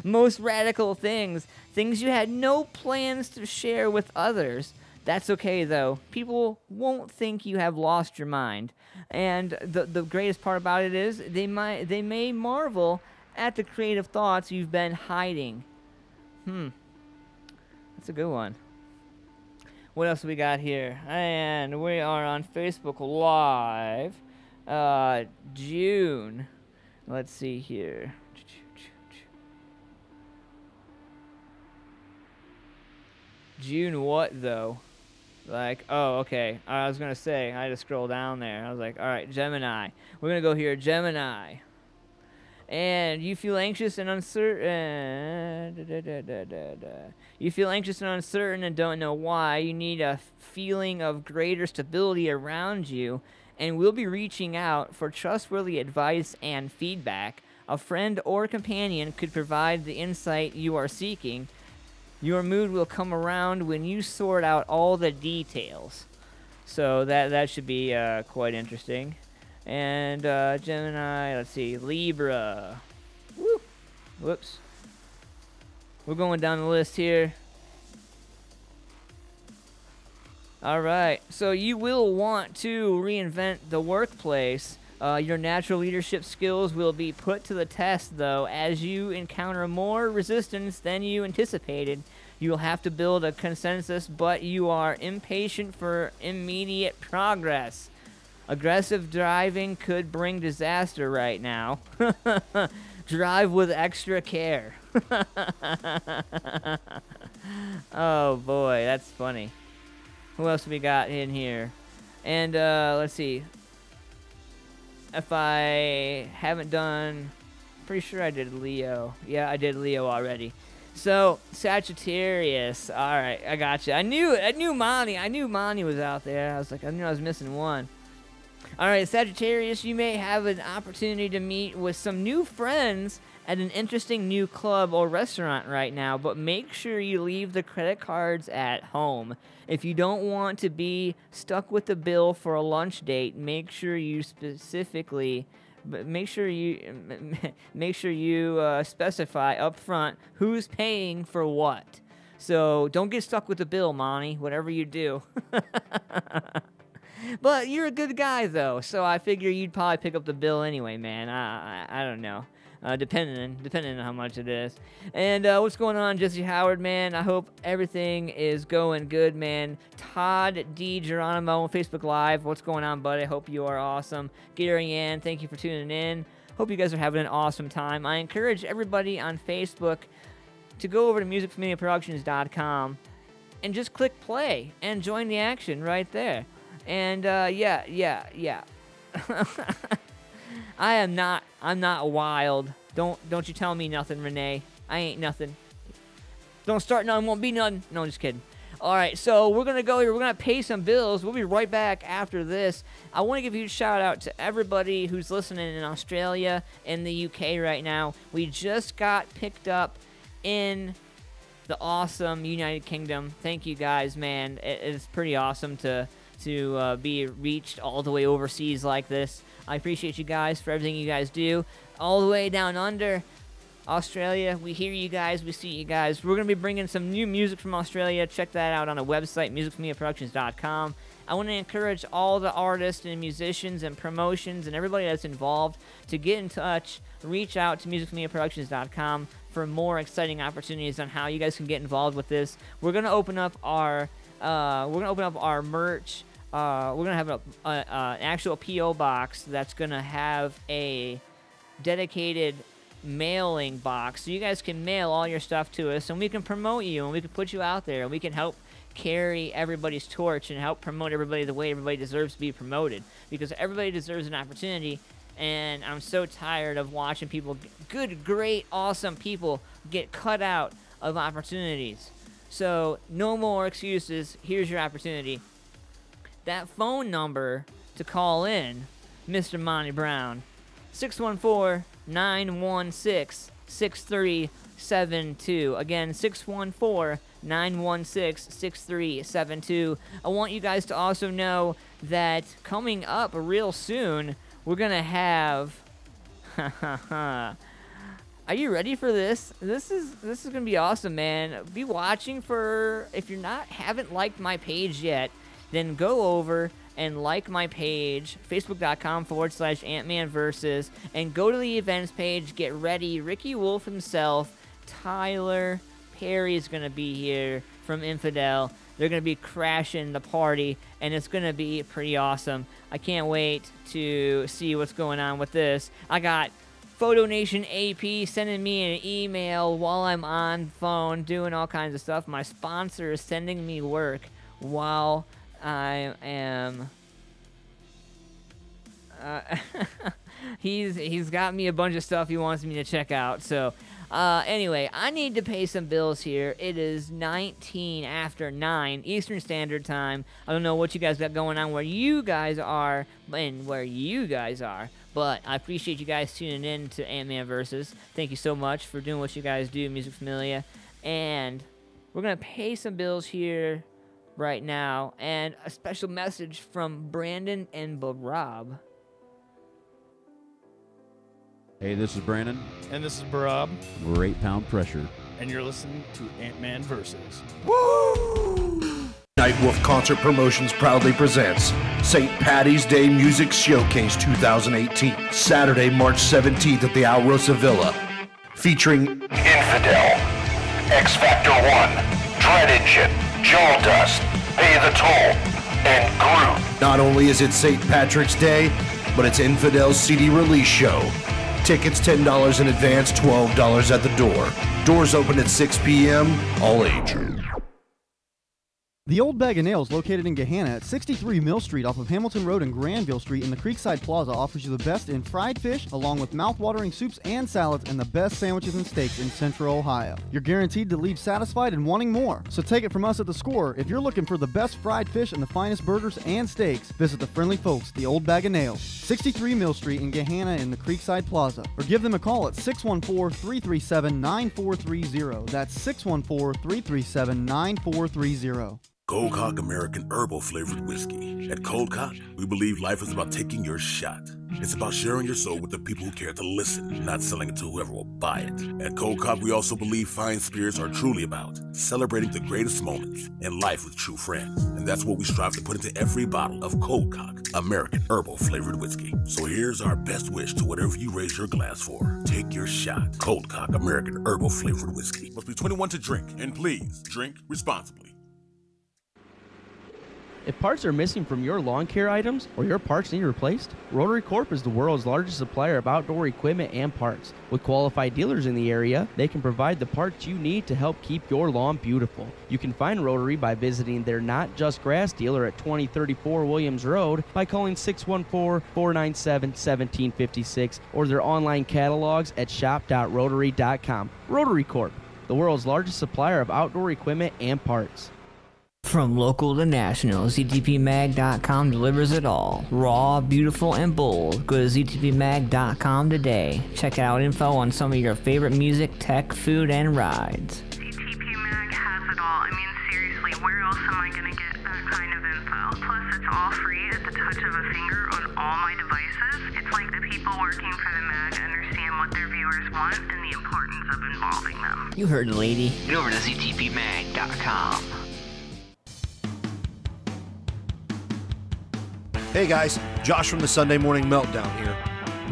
most radical things you had no plans to share with others. That's okay, though. People won't think you have lost your mind. And the greatest part about it is they may marvel at the creative thoughts you've been hiding. That's a good one. What else we got here? And we are on Facebook Live. June. Let's see here. June what, though? Like, oh, okay. I was going to say, I had to scroll down there. I was like, all right, Gemini. We're going to go here, Gemini. And you feel anxious and uncertain. You feel anxious and uncertain and don't know why. You need a feeling of greater stability around you, and we'll be reaching out for trustworthy advice and feedback. A friend or companion could provide the insight you are seeking. Your mood will come around when you sort out all the details. So that should be quite interesting. And Gemini, let's see, Libra. Woo! Whoops. We're going down the list here. All right. So you will want to reinvent the workplace. Your natural leadership skills will be put to the test, though, as you encounter more resistance than you anticipated. You will have to build a consensus, but you are impatient for immediate progress. Aggressive driving could bring disaster right now. Drive with extra care. Oh, boy, that's funny. Who else we got in here? And let's see. If I haven't done... Pretty sure I did Leo. Yeah, I did Leo already. So, Sagittarius. All right, I got you. I knew Monty was out there. I knew I was missing one. All right, Sagittarius, you may have an opportunity to meet with some new friends at an interesting new club or restaurant right now, but make sure you leave the credit cards at home. If you don't want to be stuck with the bill for a lunch date, make sure you specify up front who's paying for what. So don't get stuck with the bill, Monty, whatever you do. But you're a good guy, though, so I figure you'd probably pick up the bill anyway, man. I don't know. Depending on how much it is. And what's going on, Jesse Howard, man? I hope everything is going good, man. Todd D. Geronimo on Facebook Live. What's going on, buddy? I hope you are awesome. Gary Ann, thank you for tuning in. Hope you guys are having an awesome time. I encourage everybody on Facebook to go over to musicfamiliaproductions.com and just click play and join the action right there. And yeah. I'm not wild. Don't you tell me nothing, Renee. I ain't nothing. Don't start nothing, won't be nothing. No, just kidding. All right, so we're going to go here. We're going to pay some bills. We'll be right back after this. I want to give a huge shout out to everybody who's listening in Australia and the UK right now. We just got picked up in the awesome United Kingdom. Thank you guys, man. It's pretty awesome to be reached all the way overseas like this. I appreciate you guys for everything you guys do. All the way down under Australia, we hear you guys, we see you guys. We're going to be bringing some new music from Australia. Check that out on the website, musicfamiliaproductions.com. I want to encourage all the artists and musicians and promotions and everybody that's involved to get in touch, reach out to musicfamiliaproductions.com for more exciting opportunities on how you guys can get involved with this. We're going to open up our merch. We're going to have an actual P.O. box that's going to have a dedicated mailing box, so you guys can mail all your stuff to us, and we can promote you, and we can put you out there, and we can help carry everybody's torch and help promote everybody the way everybody deserves to be promoted, because everybody deserves an opportunity, and I'm so tired of watching people, good, great, awesome people, get cut out of opportunities. So, no more excuses. Here's your opportunity. That phone number to call in, Mr. Monty Brown, 614-916-6372. Again, 614-916-6372. I want you guys to also know that coming up real soon, we're going to have... Are you ready for this? This is going to be awesome, man. Be watching for... If you haven't liked my page yet, then go over and like my page, facebook.com/AntmanVs, and go to the events page. Get ready. Ricky Wolf himself, Tyler Perry is going to be here from Infidel. They're going to be crashing the party, and it's going to be pretty awesome. I can't wait to see what's going on with this. I got Photo Nation AP sending me an email while I'm on the phone doing all kinds of stuff. My sponsor is sending me work while I am... he's got me a bunch of stuff he wants me to check out. So, anyway, I need to pay some bills here. It is 19 after 9 Eastern Standard Time. I don't know what you guys got going on where you guys are, but I appreciate you guys tuning in to Ant-Man Versus. Thank you so much for doing what you guys do, Music Familia. And we're going to pay some bills here right now, and a special message from Brandon and Rob. Hey, this is Brandon. And this is Rob. We're 8 Pound Pressure. and you're listening to AntmanVs. Nightwolf Concert Promotions proudly presents St. Patty's Day Music Showcase 2018, Saturday, March 17th at the Outlaw Villa, featuring Infidel, X Factor 1, Dread Engine, Jewel Dust, Pay the Toll, and Groot. Not only is it St. Patrick's Day, but it's Infidel's CD release show. Tickets $10 in advance, $12 at the door. Doors open at 6 p.m., all ages. The Old Bag of Nails, located in Gahanna at 63 Mill Street off of Hamilton Road and Granville Street in the Creekside Plaza, offers you the best in fried fish, along with mouth-watering soups and salads, and the best sandwiches and steaks in Central Ohio. You're guaranteed to leave satisfied and wanting more. So take it from us at The Score. If you're looking for the best fried fish and the finest burgers and steaks, visit the friendly folks, the Old Bag of Nails, 63 Mill Street in Gahanna in the Creekside Plaza, or give them a call at 614-337-9430. That's 614-337-9430. Cold Cock American Herbal Flavored Whiskey. At Cold Cock, we believe life is about taking your shot. It's about sharing your soul with the people who care to listen, not selling it to whoever will buy it. At Cold Cock, we also believe fine spirits are truly about celebrating the greatest moments in life with true friends. And that's what we strive to put into every bottle of Cold Cock American Herbal Flavored Whiskey. So here's our best wish to whatever you raise your glass for. Take your shot. Cold Cock American Herbal Flavored Whiskey. Must be 21 to drink, and please drink responsibly. If parts are missing from your lawn care items or your parts need replaced, Rotary Corp is the world's largest supplier of outdoor equipment and parts. With qualified dealers in the area, they can provide the parts you need to help keep your lawn beautiful. You can find Rotary by visiting their Not Just Grass dealer at 2034 Williams Road, by calling 614-497-1756, or their online catalogs at shop.rotary.com. Rotary Corp, the world's largest supplier of outdoor equipment and parts. From local to national, ZTPMag.com delivers it all. Raw, beautiful, and bold. Go to ZTPMag.com today. Check out info on some of your favorite music, tech, food, and rides. ZTP Mag has it all. I mean, seriously, where else am I going to get that kind of info? Plus, it's all free at the touch of a finger on all my devices. It's like the people working for the mag understand what their viewers want and the importance of involving them. You heard the lady. Get over to ZTPMag.com. Hey guys, Josh from the Sunday Morning Meltdown here.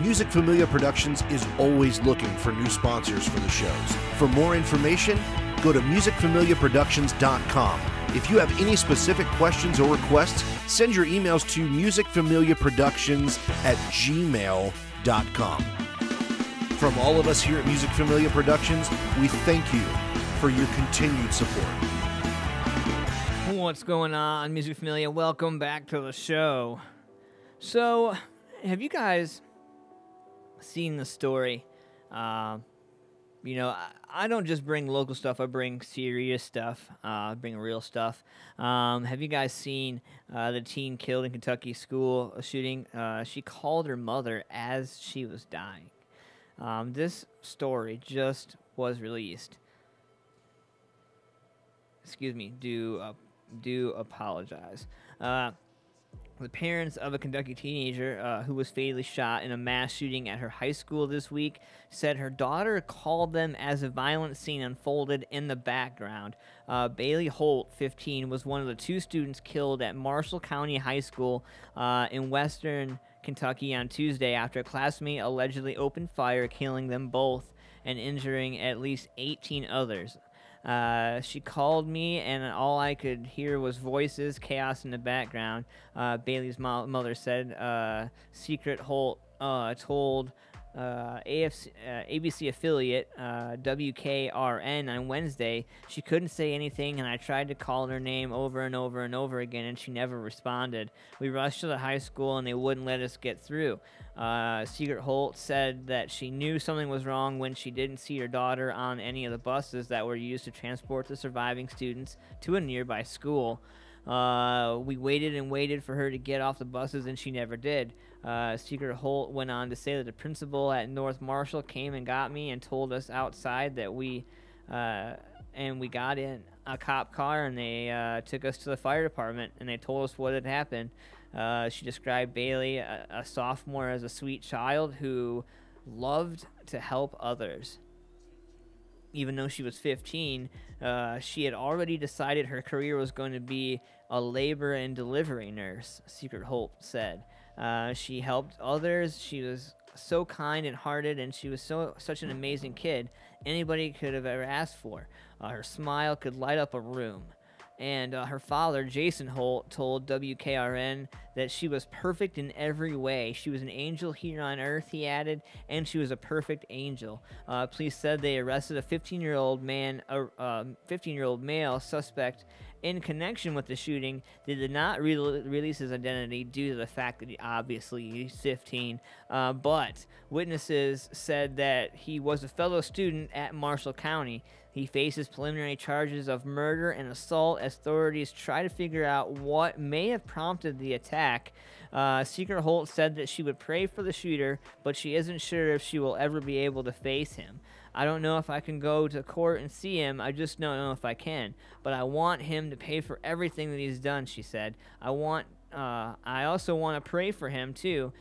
Music Familia Productions is always looking for new sponsors for the shows. For more information, go to musicfamiliaproductions.com. If you have any specific questions or requests, send your emails to musicfamiliaproductions@gmail.com. From all of us here at Music Familia Productions, we thank you for your continued support. What's going on, Music Familia? Welcome back to the show. So, have you guys seen the story? I don't just bring local stuff, I bring serious stuff, bring real stuff. Have you guys seen the teen killed in Kentucky school shooting? She called her mother as she was dying. This story just was released. Excuse me, do apologize. The parents of a Kentucky teenager who was fatally shot in a mass shooting at her high school this week said her daughter called them as a violent scene unfolded in the background. Bailey Holt, 15, was one of the two students killed at Marshall County High School in western Kentucky on Tuesday after a classmate allegedly opened fire, killing them both and injuring at least 18 others. She called me, and all I could hear was voices, chaos in the background. Bailey's mother said. Secret Holt told ABC affiliate WKRN on Wednesday she couldn't say anything, and I tried to call her name over and over and over again, and she never responded. We rushed to the high school, and they wouldn't let us get through. Secret Holt said that she knew something was wrong when she didn't see her daughter on any of the buses that were used to transport the surviving students to a nearby school. We waited and waited for her to get off the buses, and she never did. Secret Holt went on to say that the principal at North Marshall came and got me and told us outside that we got in a cop car, and they took us to the fire department, and they told us what had happened. She described Bailey, a sophomore, as a sweet child who loved to help others. even though she was 15, she had already decided her career was going to be a labor and delivery nurse, Secret Holt said. She helped others. She was so kind and hearted, and she was such an amazing kid anybody could have ever asked for. Her smile could light up a room. And her father, Jason Holt, told WKRN that she was perfect in every way. She was an angel here on Earth, he added, and she was a perfect angel. Police said they arrested a 15-year-old male suspect in connection with the shooting. They did not release his identity due to the fact that he's 15. But witnesses said that he was a fellow student at Marshall County. He faces preliminary charges of murder and assault as authorities try to figure out what may have prompted the attack. Secret Holt said that she would pray for the shooter, but she isn't sure if she will ever be able to face him. I don't know if I can go to court and see him. I just don't know if I can. But I want him to pay for everything that he's done, she said. I also want to pray for him, too,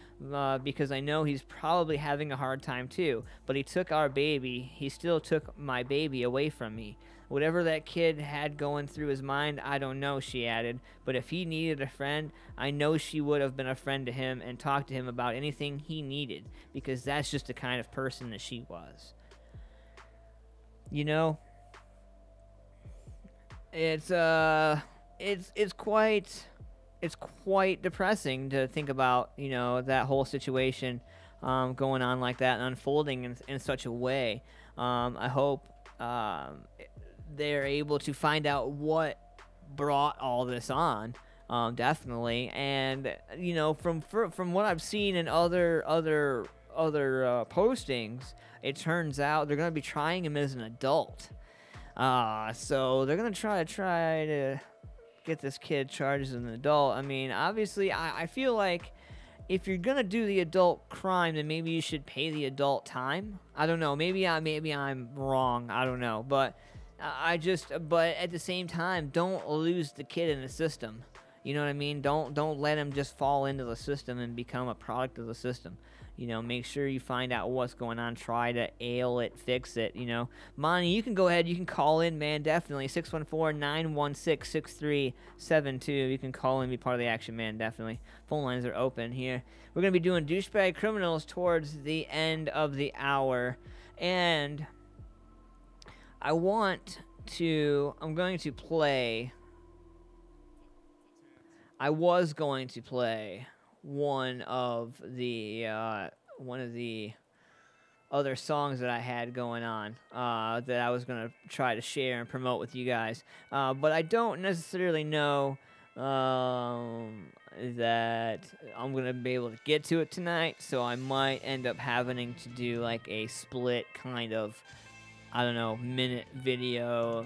because I know he's probably having a hard time, too. But he took our baby. He still took my baby away from me. Whatever that kid had going through his mind, I don't know, she added. But if he needed a friend, I know she would have been a friend to him and talked to him about anything he needed, because that's just the kind of person that she was. You know, it's quite depressing to think about, you know, that whole situation going on like that and unfolding in such a way. I hope they're able to find out what brought all this on, definitely. And, you know, from what I've seen in other postings, it turns out they're going to be trying him as an adult. So they're going to try to get this kid charged as an adult. I mean, obviously, I feel like if you're going to do the adult crime, then maybe you should pay the adult time. I don't know. Maybe I'm wrong. I don't know. But but at the same time, don't lose the kid in the system. You know what I mean? Don't let him just fall into the system and become a product of the system. You know, make sure you find out what's going on. Try to fix it, you know. Monty, you can go ahead. You can call in, man, definitely. 614-916-6372. You can call in, be part of the action, man, definitely. Phone lines are open here. We're going to be doing Douchebag Criminals towards the end of the hour. And I'm going to play one of the other songs that I had going on that I was going to try to share and promote with you guys. But I don't necessarily know that I'm going to be able to get to it tonight, so I might end up having to do like a split kind of, I don't know, minute video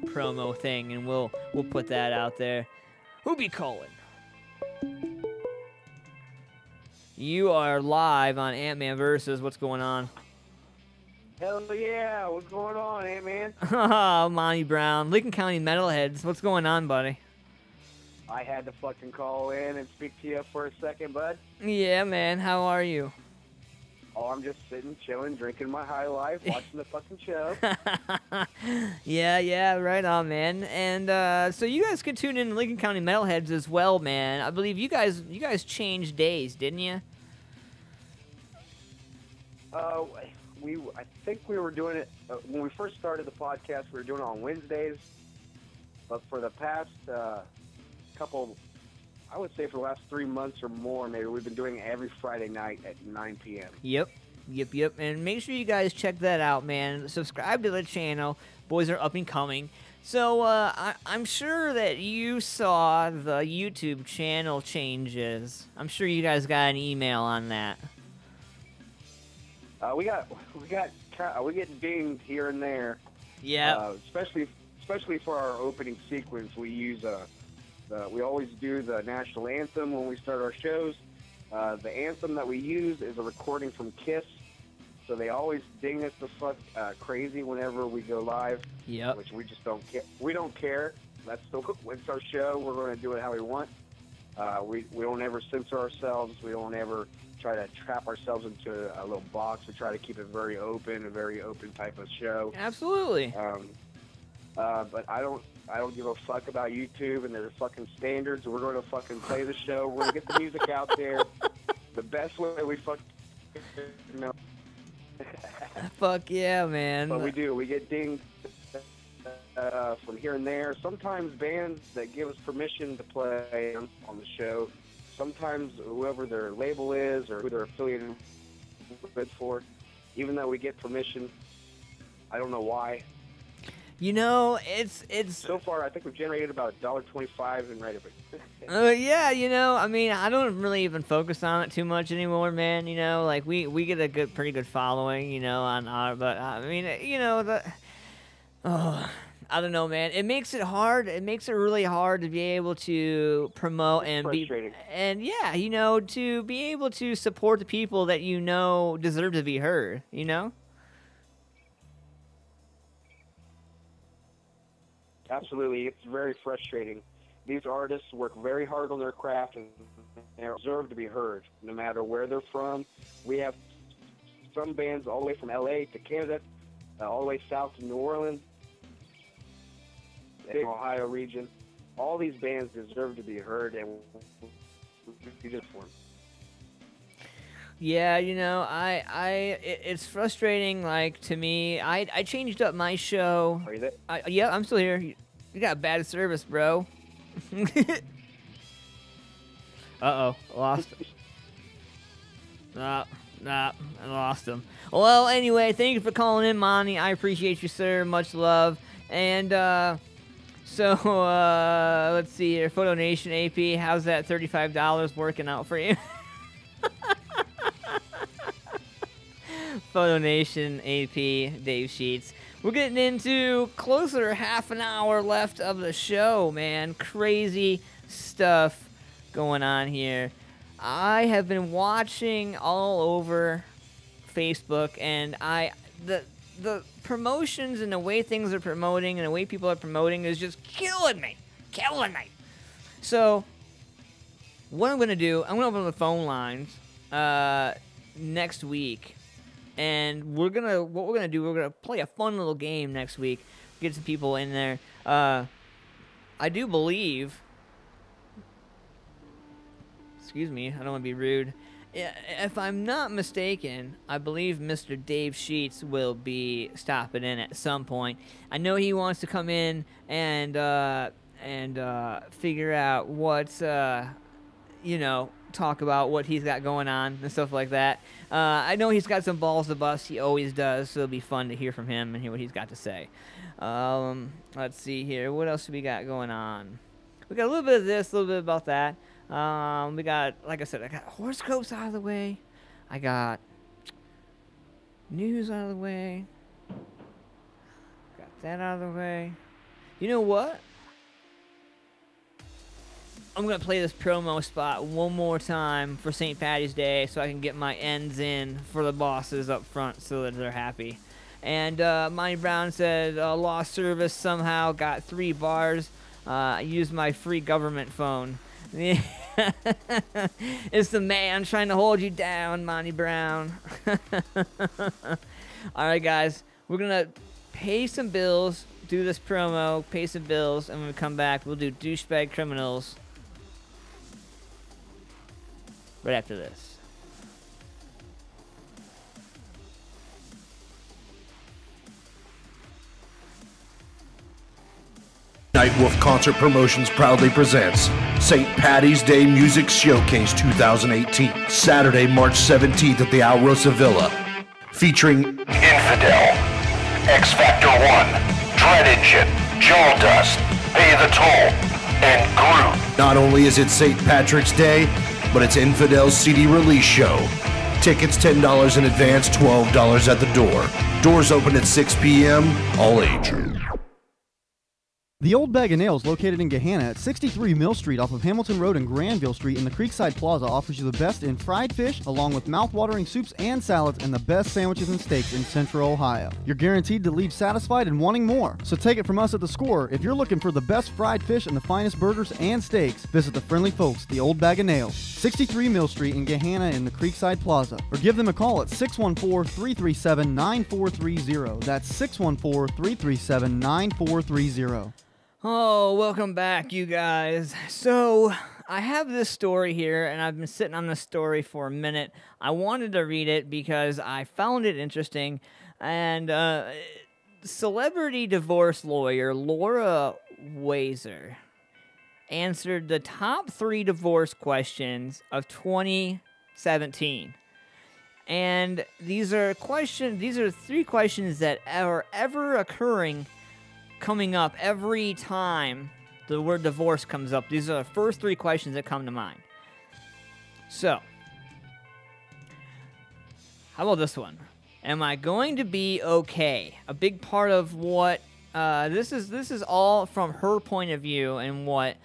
promo thing, and we'll put that out there. Who be calling? You are live on Ant-Man Versus. What's going on? Hell yeah, what's going on, Ant-Man? Oh, Monty Brown. Lincoln County Metalheads. What's going on, buddy? I had to fucking call in and speak to you for a second, bud. Yeah, man. How are you? Oh, I'm just sitting, chilling, drinking my high life, watching the fucking show. Yeah, right on, man. And so you guys can tune in to Lincoln County Metalheads as well, man. I believe you guys changed days, didn't you? I think we were doing it when we first started the podcast. We were doing it on Wednesdays, but for the past couple, I would say for the last 3 months or more, maybe, we've been doing it every Friday night at 9 p.m. Yep. And make sure you guys check that out, man. Subscribe to the channel. Boys are up and coming. So I'm sure that you saw the YouTube channel changes. I'm sure you guys got an email on that. We get dinged here and there. Yeah. Especially for our opening sequence, we use we always do the national anthem when we start our shows. The anthem that we use is a recording from Kiss, so they always ding us the fuck crazy whenever we go live. Yep. Which we just don't care. We don't care. It's our show. We're going to do it how we want. We don't ever censor ourselves. We don't ever try to trap ourselves into a little box. We try to keep it very open, a very open type of show. Absolutely. But I don't give a fuck about YouTube and their fucking standards. We're going to fucking play the show. We're going to get the music out there the best way we fucking know. Fuck yeah, man. But we do. We get dinged from here and there. Sometimes bands that give us permission to play on the show, sometimes whoever their label is or who they're affiliated with for, even though we get permission, I don't know why. You know, it's so far I think we've generated about $1.25 in right of it. Yeah, you know, I mean, I don't really even focus on it too much anymore, man. You know, like we get a pretty good following, you know, on our, but I mean, you know, I don't know, man. It makes it hard. It makes it really hard to be able to promote and yeah, you know, to be able to support the people that you know deserve to be heard, you know? Absolutely. It's very frustrating. These artists work very hard on their craft and they deserve to be heard, no matter where they're from. We have some bands all the way from LA to Canada, all the way south to New Orleans, the Ohio region. All these bands deserve to be heard, and we just for them. Yeah, you know, it's frustrating. Like, to me, I changed up my show. Are you there? Yeah, I'm still here. You got bad service, bro. Uh-oh, lost him. Nah, I lost him. Well, anyway, thank you for calling in, Monty. I appreciate you, sir. Much love. And, so, let's see here. Photo Nation AP, how's that $35 working out for you? Photo Nation AP, Dave Sheets. We're getting into closer to half an hour left of the show, man. Crazy stuff going on here. I have been watching all over Facebook, and the promotions and the way things are promoting and the way people are promoting is just killing me. So, what I'm going to do, I'm going to open the phone lines next week. And what we're gonna do, we're gonna play a fun little game next week. Get some people in there. I do believe. Excuse me, I don't want to be rude. If I'm not mistaken, I believe Mr. Dave Sheets will be stopping in at some point. I know he wants to come in and figure out what's you know, talk about what he's got going on and stuff like that. I know he's got some balls to bust. He always does, so it'll be fun to hear from him and hear what he's got to say. Let's see here. What else do we got going on? We got a little bit of this, a little bit about that. We got, like I said, I got horoscopes out of the way. I got news out of the way. Got that out of the way. You know what? I'm going to play this promo spot one more time for St. Paddy's Day so I can get my ends in for the bosses up front so that they're happy. And Monty Brown said, lost service somehow, got 3 bars. I used my free government phone. It's the man trying to hold you down, Monty Brown. All right, guys. We're going to pay some bills, do this promo, pay some bills, and when we come back, we'll do Douchebag Criminals right after this. Nightwolf Concert Promotions proudly presents St. Paddy's Day Music Showcase 2018, Saturday, March 17th at the Alrosa Villa, featuring Infidel, X Factor 1, Dread Engine, Jewel Dust, Pay the Toll, and Groot. Not only is it St. Patrick's Day, but it's Infidel's CD release show. Tickets $10 in advance, $12 at the door. Doors open at 6 p.m., all ages. The Old Bag of Nails, located in Gahanna at 63 Mill Street off of Hamilton Road and Granville Street in the Creekside Plaza, offers you the best in fried fish, along with mouth-watering soups and salads, and the best sandwiches and steaks in Central Ohio. You're guaranteed to leave satisfied and wanting more. So take it from us at The Score. If you're looking for the best fried fish and the finest burgers and steaks, visit the friendly folks, The Old Bag of Nails, 63 Mill Street in Gahanna in the Creekside Plaza, or give them a call at 614-337-9430. That's 614-337-9430. Oh, welcome back, you guys. So, I have this story here, and I've been sitting on this story for a minute. I wanted to read it because I found it interesting. And celebrity divorce lawyer Laura Wazer answered the top 3 divorce questions of 2017. And these are 3 questions that are ever occurring, coming up every time the word divorce comes up. These are the first 3 questions that come to mind. So, how about this one? Am I going to be okay? A big part of what this is all from her point of view, and what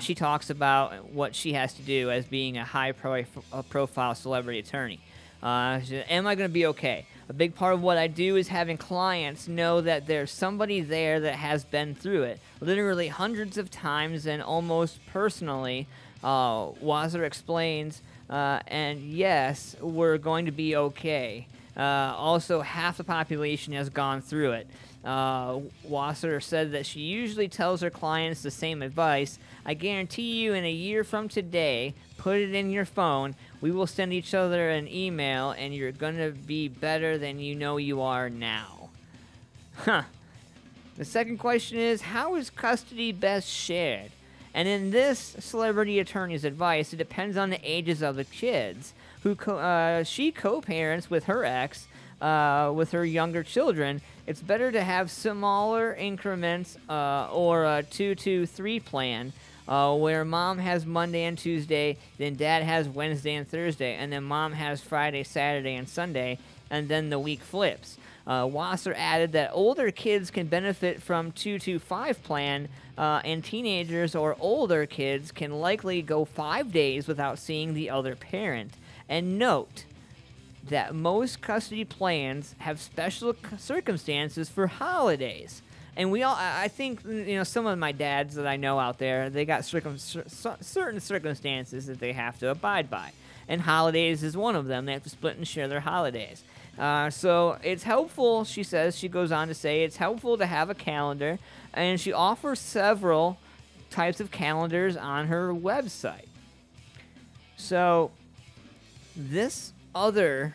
she talks about what she has to do as being a high-profile celebrity attorney. She said, am I going to be okay? A big part of what I do is having clients know that there's somebody there that has been through it, literally hundreds of times and almost personally. Wazer explains, and yes, we're going to be okay. Also, half the population has gone through it. Wasser said that she usually tells her clients the same advice. I guarantee you in a year from today, put it in your phone, we will send each other an email, and you're going to be better than you know you are now. Huh. The second question is, how is custody best shared? And in this celebrity attorney's advice, it depends on the ages of the kids. She co-parents with her ex, with her younger children. It's better to have smaller increments or a 2-2-3 plan, where mom has Monday and Tuesday, then dad has Wednesday and Thursday, and then mom has Friday, Saturday, and Sunday, and then the week flips. Wasser added that older kids can benefit from 2-2-5 plan, and teenagers or older kids can likely go 5 days without seeing the other parent. And note that most custody plans have special circumstances for holidays. And I think, some of my dads that I know out there, they got certain circumstances that they have to abide by. And holidays is one of them. They have to split and share their holidays. So it's helpful, she goes on to say, it's helpful to have a calendar. And she offers several types of calendars on her website. So this other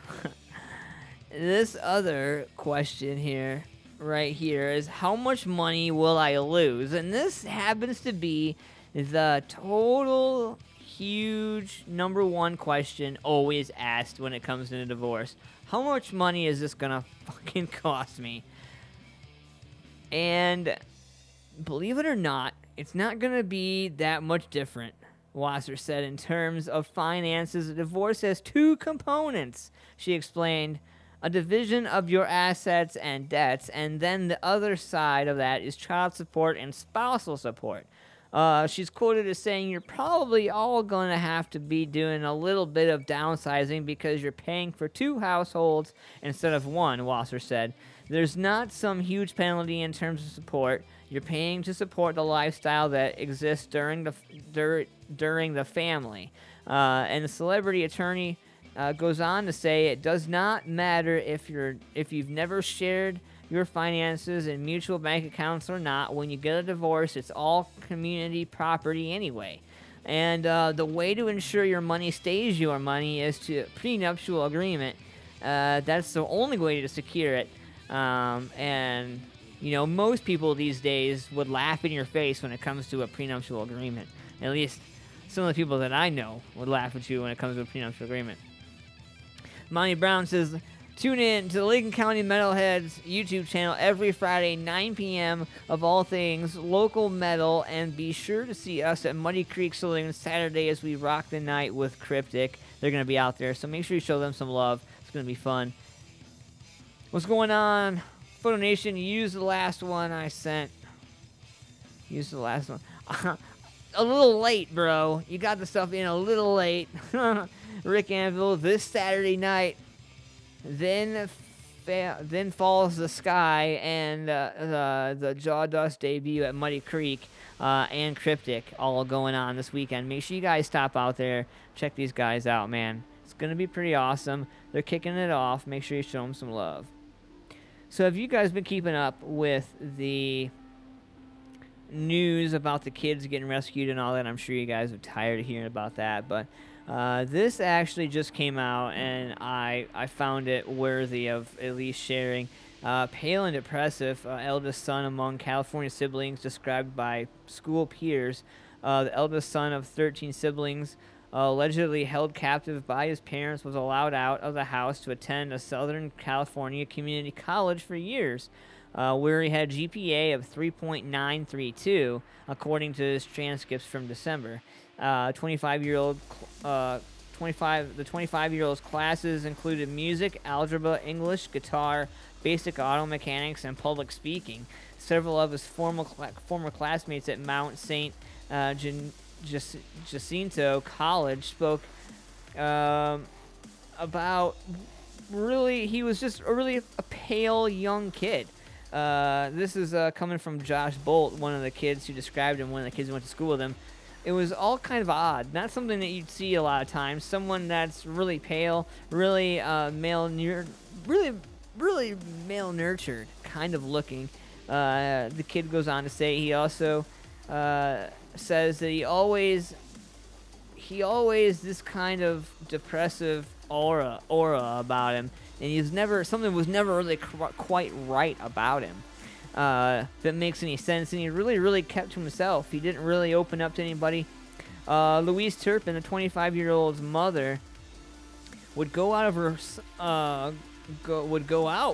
question here, right here, is how much money will I lose? And this happens to be the total huge number one question always asked when it comes to a divorce. How much money is this gonna fucking cost me? And believe it or not, it's not gonna be that much different. Wasser said in terms of finances, a divorce has 2 components. She explained, a division of your assets and debts, and then the other side of that is child support and spousal support. She's quoted as saying, you're probably all going to have to be doing a little bit of downsizing because you're paying for 2 households instead of 1, Wasser said. There's not some huge penalty in terms of support. You're paying to support the lifestyle that exists during the family. And the celebrity attorney goes on to say, it does not matter if you've never shared your finances in mutual bank accounts or not. When you get a divorce, it's all community property anyway. And the way to ensure your money stays your money is to prenuptial agreement. That's the only way to secure it. And most people these days would laugh in your face when it comes to a prenuptial agreement. At least some of the people that I know would laugh at you when it comes to a prenuptial agreement. Monty Brown says, tune in to the Lincoln County Metalheads YouTube channel every Friday, 9 p.m. of all things local metal, and be sure to see us at Muddy Creek Saloon Saturday as we rock the night with Cryptic. They're going to be out there, so make sure you show them some love. It's going to be fun. What's going on? Photo Nation, use the last one I sent. Use the last one. A little late, bro. You got the stuff in a little late. Rick Anvil this Saturday night. Then Falls the Sky and the Jawdust debut at Muddy Creek and Cryptic all going on this weekend. Make sure you guys stop out there. Check these guys out, man. It's going to be pretty awesome. They're kicking it off. Make sure you show them some love. So have you guys been keeping up with the news about the kids getting rescued and all that? I'm sure you guys are tired of hearing about that, but this actually just came out, and I found it worthy of at least sharing. Pale and depressive, eldest son among California siblings, described by school peers. The eldest son of 13 siblings, allegedly held captive by his parents, was allowed out of the house to attend a Southern California community college for years, where he had a GPA of 3.932, according to his transcripts from December. The 25-year-old's classes included music, algebra, English, guitar, basic auto mechanics, and public speaking. Several of his former classmates at Mount St. Jacinto College spoke about he was just a pale young kid. This is coming from Josh Bolt, one of the kids who described him, one of the kids who went to school with him. It was all kind of odd. Not something that you'd see a lot of times. Someone that's really pale, really really male-nurtured kind of looking. The kid goes on to say he also says that he always this kind of depressive aura about him, and something was never really quite right about him. That makes any sense, and he really kept to himself. He didn't really open up to anybody. Louise Turpin, the 25-year-old's mother, would go out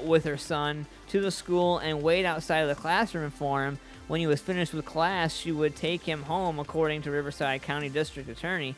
with her son to the school and wait outside of the classroom for him. When he was finished with class, she would take him home, according to Riverside County District Attorney.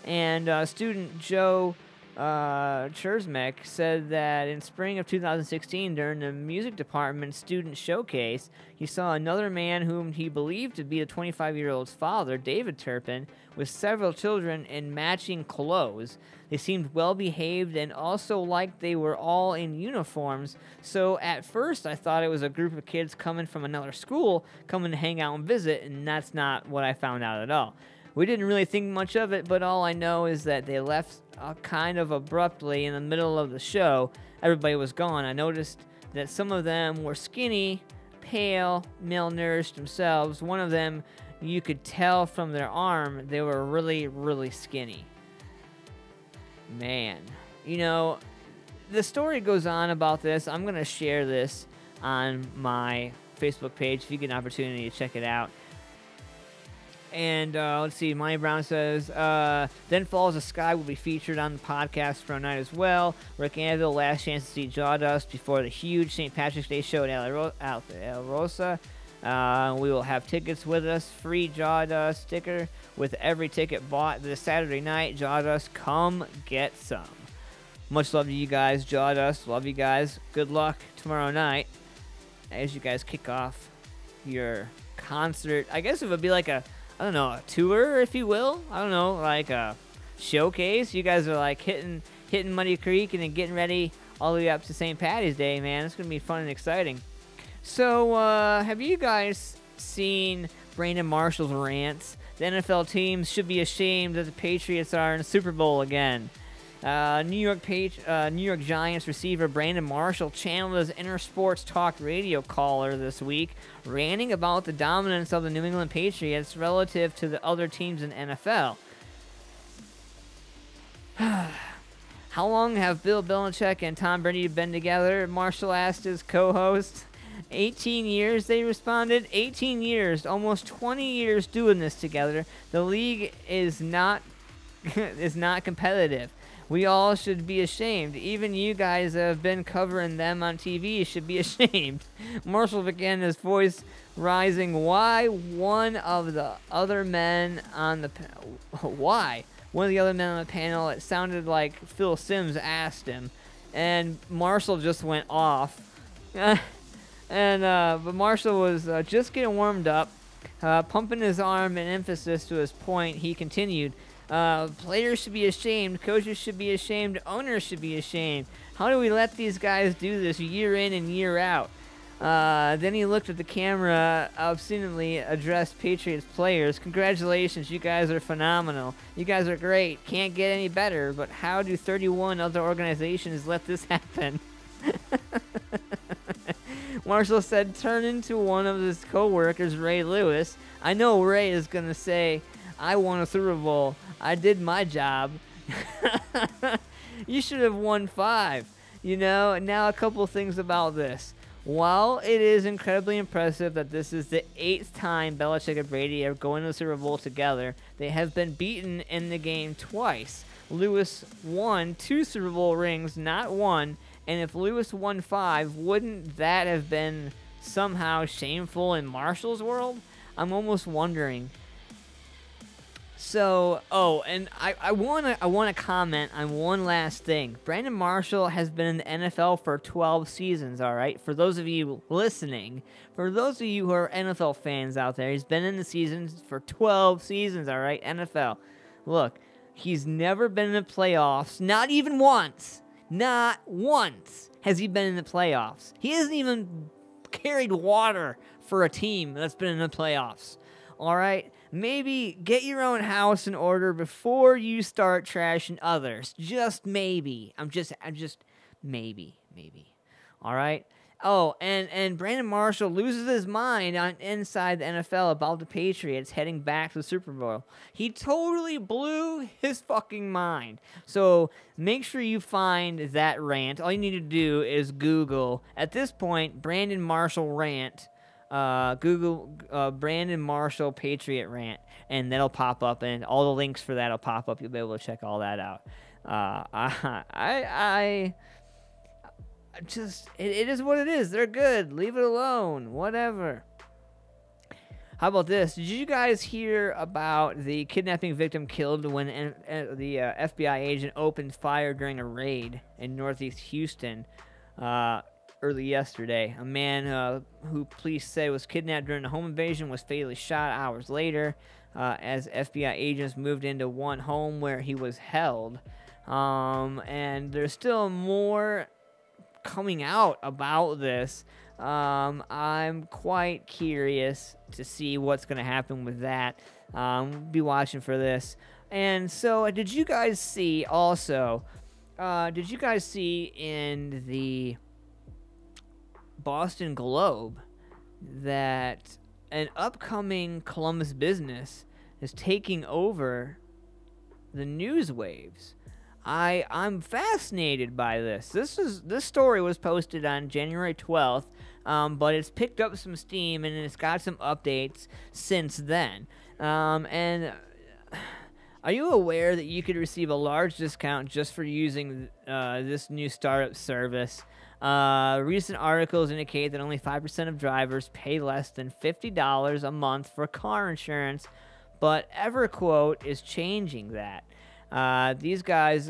And student Joe Chersmek said that in spring of 2016, during the music department student showcase, he saw another man whom he believed to be the 25-year-old's father, David Turpin, with several children in matching clothes. They seemed well-behaved and also like they were all in uniforms, so at first I thought it was a group of kids coming from another school, coming to hang out and visit, and that's not what I found out at all. We didn't really think much of it, but all I know is that they left kind of abruptly in the middle of the show. Everybody was gone. I noticed that some of them were skinny, pale, malnourished themselves. One of them, you could tell from their arm, they were really skinny. Man, the story goes on about this. I'm going to share this on my Facebook page if you get an opportunity to check it out. And let's see, Monty Brown says, Then Falls the Sky will be featured on the podcast for a night as well. Rick Anvil, last chance to see Jawdust before the huge St. Patrick's Day show at El Rosa. We will have tickets with us, free Jawdust sticker with every ticket bought this Saturday night. Jawdust, come get some. Much love to you guys, Jawdust. Love you guys. Good luck tomorrow night as you guys kick off your concert. I guess it would be like a tour, if you will. I don't know, like a showcase. You guys are like hitting Muddy Creek and then getting ready all the way up to St. Patty's Day, man. It's going to be fun and exciting. So, have you guys seen Brandon Marshall's rants? The NFL teams should be ashamed that the Patriots are in the Super Bowl again. New York Giants receiver Brandon Marshall channeled his inner sports talk radio caller this week, ranting about the dominance of the New England Patriots relative to the other teams in NFL. How long have Bill Belichick and Tom Brady been together? Marshall asked his co-host. 18 years, they responded. 18 years, almost 20 years doing this together. The league is not competitive. We all should be ashamed. Even you guys that have been covering them on TV should be ashamed. Marshall began, his voice rising. Why? One of the other men on the panel, it sounded like Phil Simms asked him, and Marshall just went off. But Marshall was just getting warmed up. Pumping his arm in emphasis to his point, he continued, players should be ashamed, coaches should be ashamed, owners should be ashamed. How do we let these guys do this year in and year out? Then he looked at the camera, obscenely addressed Patriots players. Congratulations, you guys are phenomenal. You guys are great. Can't get any better, but how do 31 other organizations let this happen? Marshall said, turn into one of his co-workers, Ray Lewis. I know Ray is going to say, I won a Super Bowl. I did my job. You should have won 5. You know, now a couple things about this. While it is incredibly impressive that this is the 8th time Belichick and Brady are going to the Super Bowl together, they have been beaten in the game twice. Lewis won 2 Super Bowl rings, not 1. And if Lewis won 5, wouldn't that have been somehow shameful in Marshall's world? I'm almost wondering. So, and I wanna comment on one last thing. Brandon Marshall has been in the NFL for 12 seasons, all right? For those of you listening, for those of you who are NFL fans out there, he's been in the seasons for 12 seasons, all right? NFL. Look, he's never been in the playoffs, not even once. Not once has he been in the playoffs. He hasn't even carried water for a team that's been in the playoffs. All right? Maybe get your own house in order before you start trashing others. Just maybe. I'm just maybe. All right? Oh, and Brandon Marshall loses his mind on inside the NFL about the Patriots heading back to the Super Bowl. He totally blew his fucking mind. So make sure you find that rant. All you need to do is Google, at this point, Brandon Marshall rant. Google Brandon Marshall Patriot rant, and that'll pop up, and all the links for that'll pop up. You'll be able to check all that out. It is what it is. They're good. Leave it alone. Whatever. How about this? Did you guys hear about the kidnapping victim killed when the FBI agent opened fire during a raid in Northeast Houston early yesterday? A man who police say was kidnapped during a home invasion was fatally shot hours later as FBI agents moved into one home where he was held. And there's still more coming out about this. I'm quite curious to see what's going to happen with that. Be watching for this. And so, did you guys see also, in the Boston Globe that an upcoming Columbus business is taking over the news waves? I'm fascinated by this. This story was posted on January 12th, but it's picked up some steam and it's got some updates since then. And are you aware that you could receive a large discount just for using this new startup service? Recent articles indicate that only 5% of drivers pay less than $50 a month for car insurance, but EverQuote is changing that. These guys,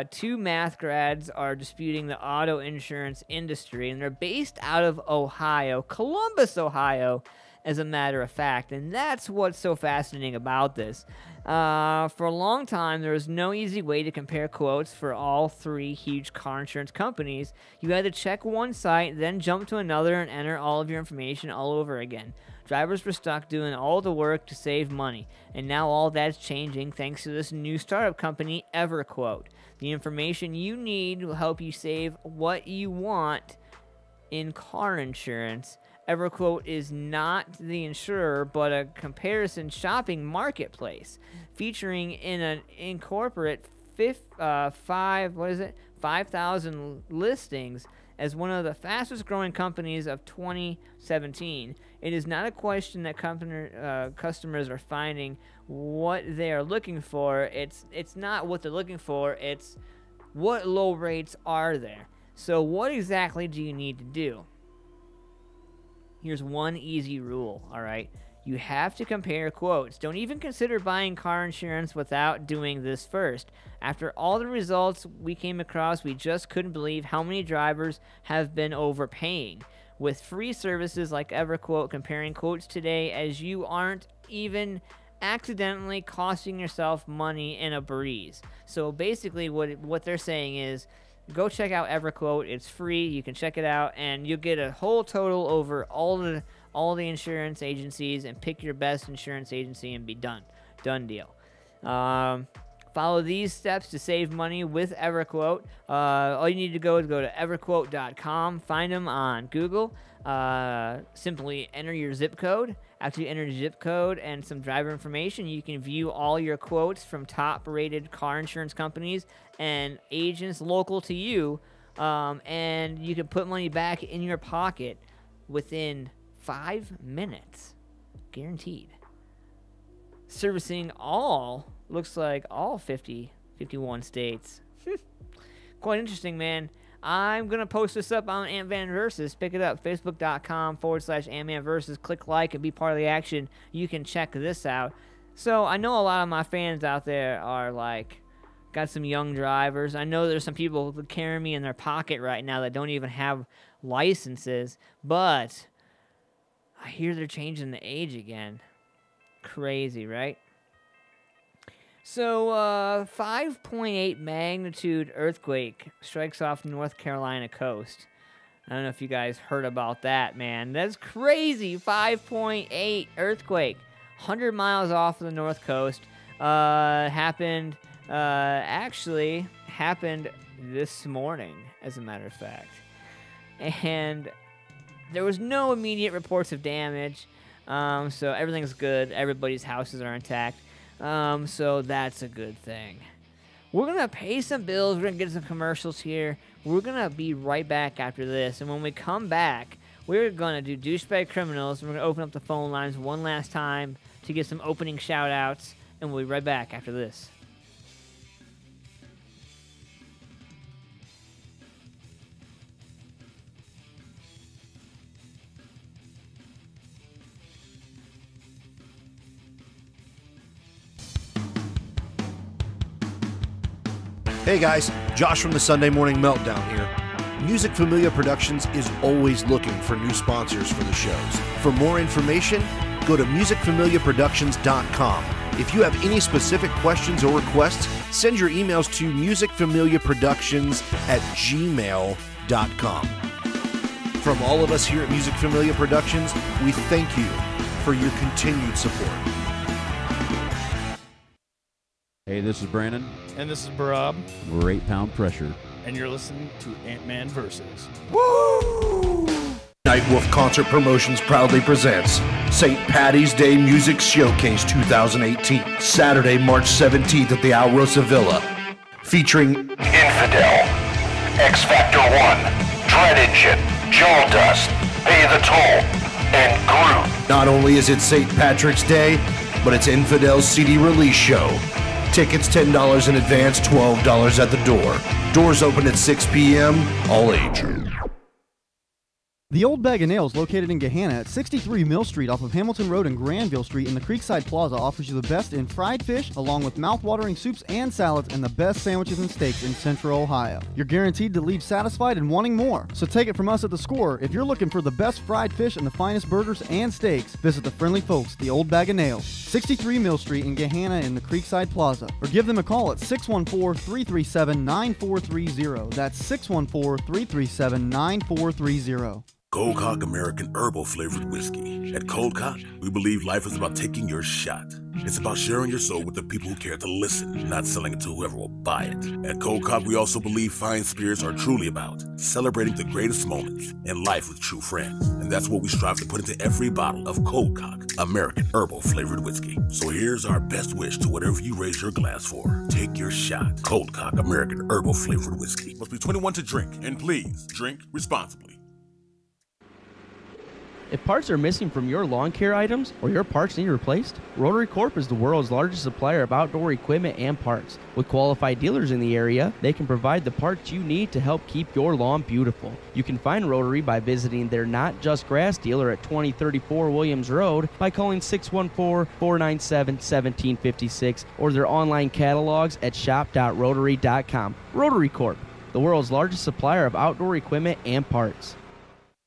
2 math grads, are disputing the auto insurance industry, and they're based out of Ohio, Columbus, Ohio, as a matter of fact. And that's what's so fascinating about this. For a long time, there was no easy way to compare quotes for all 3 huge car insurance companies. You had to check one site, then jump to another and enter all of your information all over again. Drivers were stuck doing all the work to save money, and now all that's changing thanks to this new startup company, EverQuote. The information you need will help you save what you want in car insurance. EverQuote is not the insurer, but a comparison shopping marketplace, featuring in an incorporate 5,000 listings as one of the fastest growing companies of 2017. It is not a question that customers are finding what they are looking for. It's not what they're looking for. It's what low rates are there. So what exactly do you need to do? Here's one easy rule, all right? You have to compare quotes. Don't even consider buying car insurance without doing this first. After all the results we came across, we just couldn't believe how many drivers have been overpaying. with free services like EverQuote, comparing quotes today as you aren't even accidentally costing yourself money in a breeze. So basically what they're saying is, go check out EverQuote. It's free. You can check it out, and you'll get a whole total over all the insurance agencies, and pick your best insurance agency and be done. Done deal. Follow these steps to save money with EverQuote. All you need to go is go to everquote.com. Find them on Google. Simply enter your zip code. After you enter your zip code and some driver information, you can view all your quotes from top-rated car insurance companies and agents local to you, and you can put money back in your pocket within 5 minutes. Guaranteed. Servicing looks like all 51 states. Quite interesting, man. I'm going to post this up on AntmanVs. Pick it up, facebook.com/AntmanVs. Click like and be part of the action. You can check this out. So I know a lot of my fans out there are like, got some young drivers. I know there's some people who carry me in their pocket right now that don't even have licenses, but I hear they're changing the age again. Crazy, right? So, 5.8 magnitude earthquake strikes off North Carolina coast. I don't know if you guys heard about that, man. That's crazy. 5.8 earthquake. 100 miles off of the north coast. Happened this morning, as a matter of fact. And there was no immediate reports of damage. So everything's good. Everybody's houses are intact. So that's a good thing. We're going to pay some bills. We're going to get some commercials here. We're going to be right back after this. And when we come back, we're going to do Douchebag Criminals. And we're going to open up the phone lines one last time to get some opening shout-outs. And we'll be right back after this. Hey guys, Josh from the Sunday Morning Meltdown here. Music Familia Productions is always looking for new sponsors for the shows. For more information, go to musicfamiliaproductions.com. If you have any specific questions or requests, send your emails to musicfamiliaproductions@gmail.com. From all of us here at Music Familia Productions, we thank you for your continued support. Hey, this is Brandon. And this is Barab. We're 8 Pound Pressure. And you're listening to AntmanVs. Woo! Nightwolf Concert Promotions proudly presents St. Patty's Day Music Showcase 2018, Saturday, March 17th at the Outlaw Villa, featuring Infidel, X Factor 1, Dread Engine, Jewel Dust, Pay the Toll, and Groot. Not only is it St. Patrick's Day, but it's Infidel's CD release show. Tickets $10 in advance, $12 at the door. Doors open at 6 p.m., all ages. The Old Bag of Nails, located in Gahanna at 63 Mill Street off of Hamilton Road and Granville Street in the Creekside Plaza, offers you the best in fried fish, along with mouth-watering soups and salads, and the best sandwiches and steaks in Central Ohio. You're guaranteed to leave satisfied and wanting more. So take it from us at The Score. If you're looking for the best fried fish and the finest burgers and steaks, visit the friendly folks, the Old Bag of Nails, 63 Mill Street in Gahanna in the Creekside Plaza, or give them a call at 614-337-9430. That's 614-337-9430. Cold Cock American Herbal Flavored Whiskey. At Cold Cock, we believe life is about taking your shot. It's about sharing your soul with the people who care to listen, not selling it to whoever will buy it. At Cold Cock, we also believe fine spirits are truly about celebrating the greatest moments in life with true friends. And that's what we strive to put into every bottle of Cold Cock American Herbal Flavored Whiskey. So here's our best wish to whatever you raise your glass for. Take your shot. Cold Cock American Herbal Flavored Whiskey. Must be 21 to drink, and please drink responsibly. If parts are missing from your lawn care items or your parts need replaced, Rotary Corp is the world's largest supplier of outdoor equipment and parts. With qualified dealers in the area, they can provide the parts you need to help keep your lawn beautiful. You can find Rotary by visiting their Not Just Grass dealer at 2034 Williams Road by calling 614-497-1756 or their online catalogs at shop.rotary.com. Rotary Corp, the world's largest supplier of outdoor equipment and parts.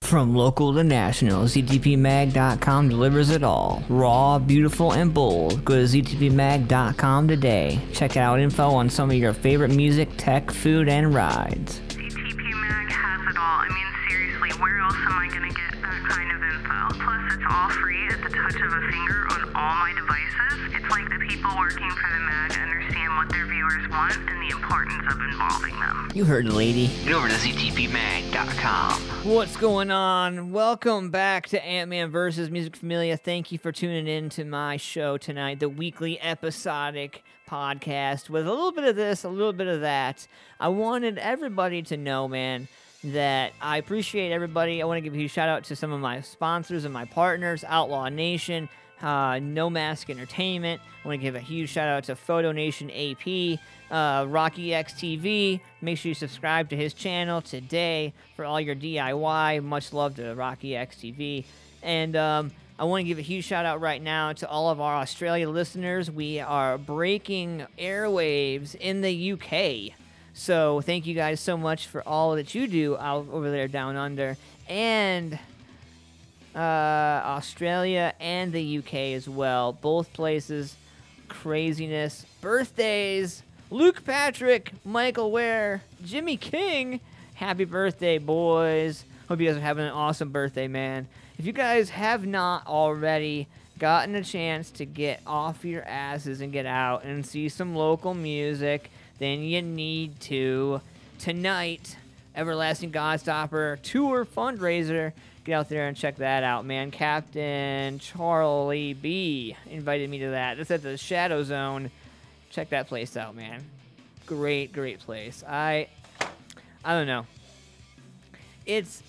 From local to national, ZTPMag.com delivers it all. Raw, beautiful, and bold. Go to ZTPMag.com today. Check out info on some of your favorite music, tech, food, and rides. ZTP Mag has it all. I mean, seriously, where else am I going to get that kind of info? Plus, it's all free at the touch of a finger on all my devices. It's like the people working for the mag understand what their viewers want and the importance of involving them. You heard the lady. Get over to ZTPMag.com. What's going on? Welcome back to Ant-Man vs. Music Familia. Thank you for tuning in to my show tonight, the weekly episodic podcast with a little bit of this, a little bit of that. I wanted everybody to know, man, that I appreciate everybody. I want to give a huge shout out to some of my sponsors and my partners, Outlaw Nation, No Mask Entertainment. I want to give a huge shout out to Photo Nation AP, Rocky X TV. Make sure you subscribe to his channel today for all your DIY. Much love to Rocky X TV. And I want to give a huge shout out right now to all of our Australia listeners. We are breaking airwaves in the UK. So thank you guys so much for all that you do out over there down under. And Australia and the UK as well. Both places, craziness. Birthdays, Luke Patrick, Michael Ware, Jimmy King. Happy birthday, boys. Hope you guys are having an awesome birthday, man. If you guys have not already gotten a chance to get off your asses and get out and see some local music, then you need to. Tonight, Everlasting Godstopper Tour fundraiser. Get out there and check that out, man. Captain Charlie B invited me to that. It's at the Shadow Zone. Check that place out, man. Great, great place. I don't know. It's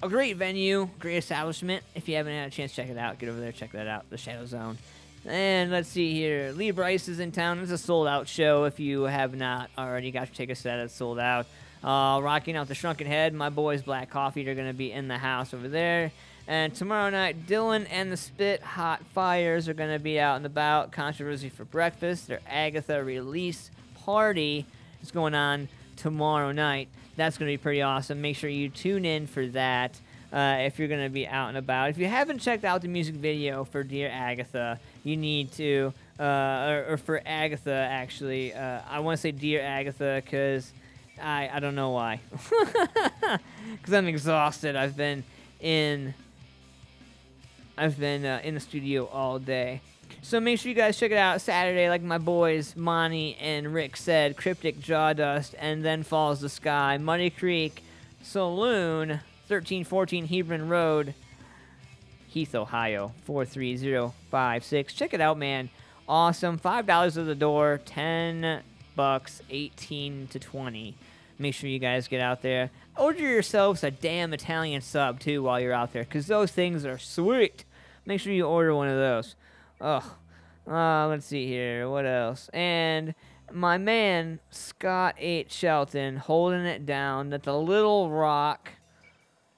a great venue, great establishment. If you haven't had a chance to check it out, get over there, check that out, the Shadow Zone. And let's see here. Lee Bryce is in town. It's a sold-out show. If you have not already got your tickets set, it's sold out. Rocking out the Shrunken Head, my boys Black Coffee, they're going to be in the house over there. And tomorrow night, Dylan and the Spit Hot Fires are going to be out and about. Controversy for Breakfast, their Agatha release party is going on tomorrow night. That's going to be pretty awesome. Make sure you tune in for that if you're going to be out and about. If you haven't checked out the music video for Dear Agatha, you need to, or for Agatha, actually. I want to say Dear Agatha because I don't know why. Because I'm exhausted. I've been in the studio all day. So make sure you guys check it out Saturday, like my boys Monty and Rick said. Cryptic Jawdust, and Then Falls the Sky. Muddy Creek Saloon, 1314 Hebron Road, Heath, Ohio, 43056. Check it out, man. Awesome. $5 at the door, $10, 18 to 20. Make sure you guys get out there. Order yourselves a damn Italian sub, too, while you're out there, because those things are sweet. Make sure you order one of those. Let's see here. What else? And my man, Scott H. Shelton, holding it down at the Little Rock.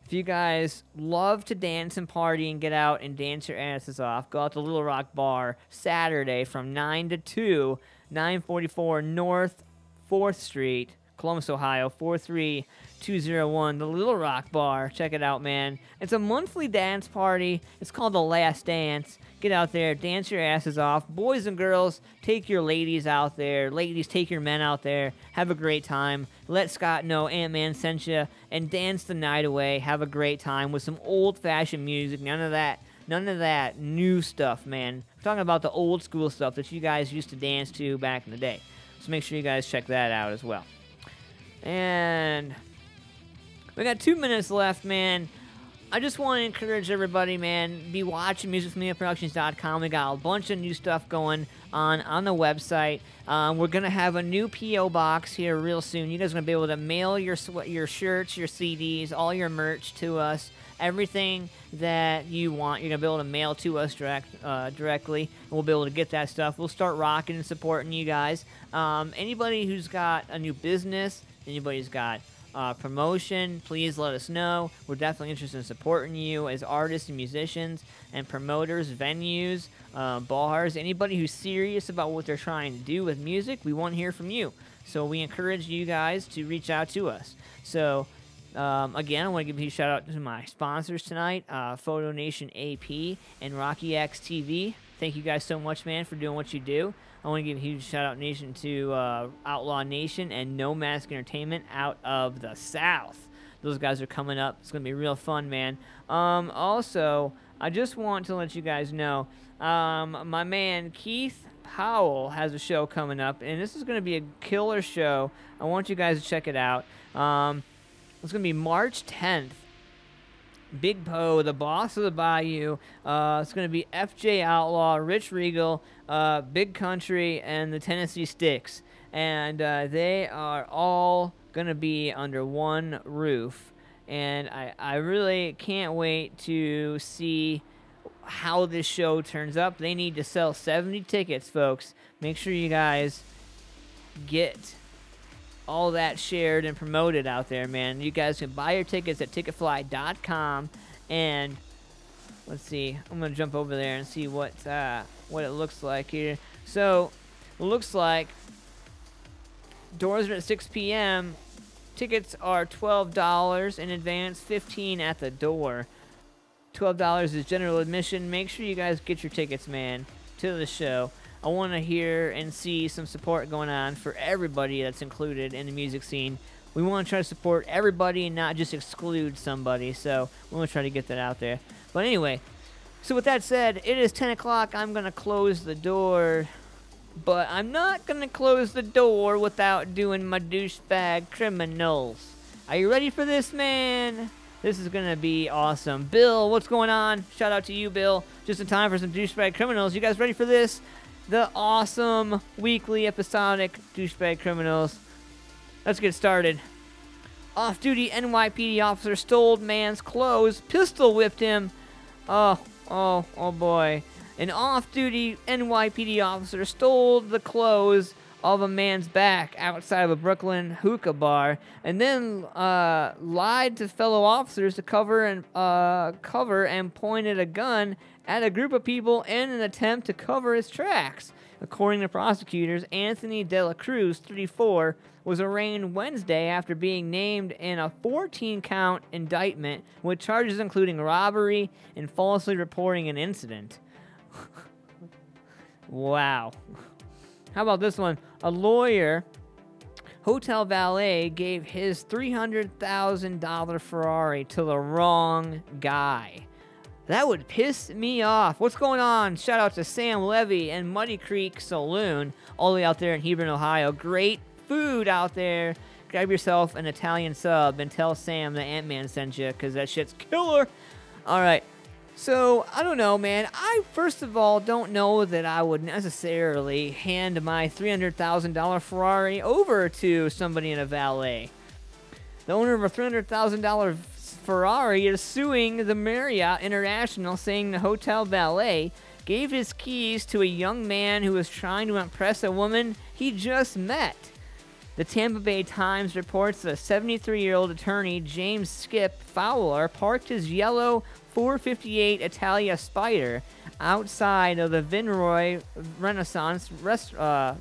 If you guys love to dance and party and get out and dance your asses off, go out to Little Rock Bar Saturday from 9 to 2, 944 North 4th Street, Columbus, Ohio, 43201, the Little Rock Bar. Check it out, man. It's a monthly dance party. It's called The Last Dance. Get out there, dance your asses off. Boys and girls, take your ladies out there. Ladies, take your men out there. Have a great time. Let Scott know Ant-Man sent you, and dance the night away. Have a great time with some old-fashioned music. None of that new stuff, man. I'm talking about the old school stuff that you guys used to dance to back in the day. So make sure you guys check that out as well. And we got 2 minutes left, man. I just want to encourage everybody, man, be watching musicfamiliaproductions.com. We got a bunch of new stuff going on the website. We're going to have a new P.O. box here real soon. You guys are going to be able to mail your shirts, your CDs, all your merch to us. Everything that you want, you're going to be able to mail to us directly. And we'll be able to get that stuff. We'll start rocking and supporting you guys. Anybody who's got a new business, anybody who's got promotion, please let us know. We're definitely interested in supporting you as artists and musicians and promoters, venues, bars, anybody who's serious about what they're trying to do with music. We want to hear from you. So we encourage you guys to reach out to us. So Again, I want to give a huge shout out to my sponsors tonight, Photo Nation AP and Rocky X TV. Thank you guys so much, man, for doing what you do. I want to give a huge shout out nation to Outlaw Nation and No Mask Entertainment out of the South. Those guys are coming up. It's going to be real fun, man. Also, I just want to let you guys know, my man Keith Powell has a show coming up, and this is going to be a killer show. I want you guys to check it out. It's going to be March 10th. Big Poe, the boss of the Bayou. It's going to be FJ Outlaw, Rich Regal, Big Country, and the Tennessee Sticks. And they are all going to be under one roof. And I really can't wait to see how this show turns up. They need to sell 70 tickets, folks. Make sure you guys get all that shared and promoted out there, man. You guys can buy your tickets at ticketfly.com. And let's see, I'm going to jump over there and see what it looks like here. So, it looks like doors are at 6 p.m. Tickets are $12 in advance, $15 at the door. $12 is general admission. Make sure you guys get your tickets, man, to the show. I want to hear and see some support going on for everybody that's included in the music scene. We want to try to support everybody and not just exclude somebody, so we want to try to get that out there. But anyway, so with that said, it is 10 o'clock. I'm going to close the door, but I'm not going to close the door without doing my douchebag criminals. Are you ready for this, man? This is going to be awesome. Bill, what's going on? Shout out to you, Bill. Just in time for some douchebag criminals. You guys ready for this? The awesome weekly episodic douchebag criminals. Let's get started. Off-duty NYPD officer stole man's clothes, pistol whipped him. Oh boy. An off-duty NYPD officer stole the clothes of a man's back outside of a Brooklyn hookah bar, and then lied to fellow officers to cover and pointed a gun at a group of people in an attempt to cover his tracks. According to prosecutors, Anthony De La Cruz, 34, was arraigned Wednesday after being named in a 14-count indictment with charges including robbery and falsely reporting an incident. Wow. How about this one? A lawyer, hotel valet, gave his $300,000 Ferrari to the wrong guy. That would piss me off. What's going on? Shout out to Sam Levy and Muddy Creek Saloon, all the way out there in Hebron, Ohio. Great food out there. Grab yourself an Italian sub and tell Sam that Ant-Man sent you, because that shit's killer. All right. So, I don't know, man. I, first of all, don't know that I would necessarily hand my $300,000 Ferrari over to somebody in a valet. The owner of a $300,000 Ferrari is suing the Marriott International, saying the hotel valet gave his keys to a young man who was trying to impress a woman he just met. The Tampa Bay Times reports that a 73-year-old attorney, James Skip Fowler, parked his yellow 458 Italia Spider outside of the Vinroy Renaissance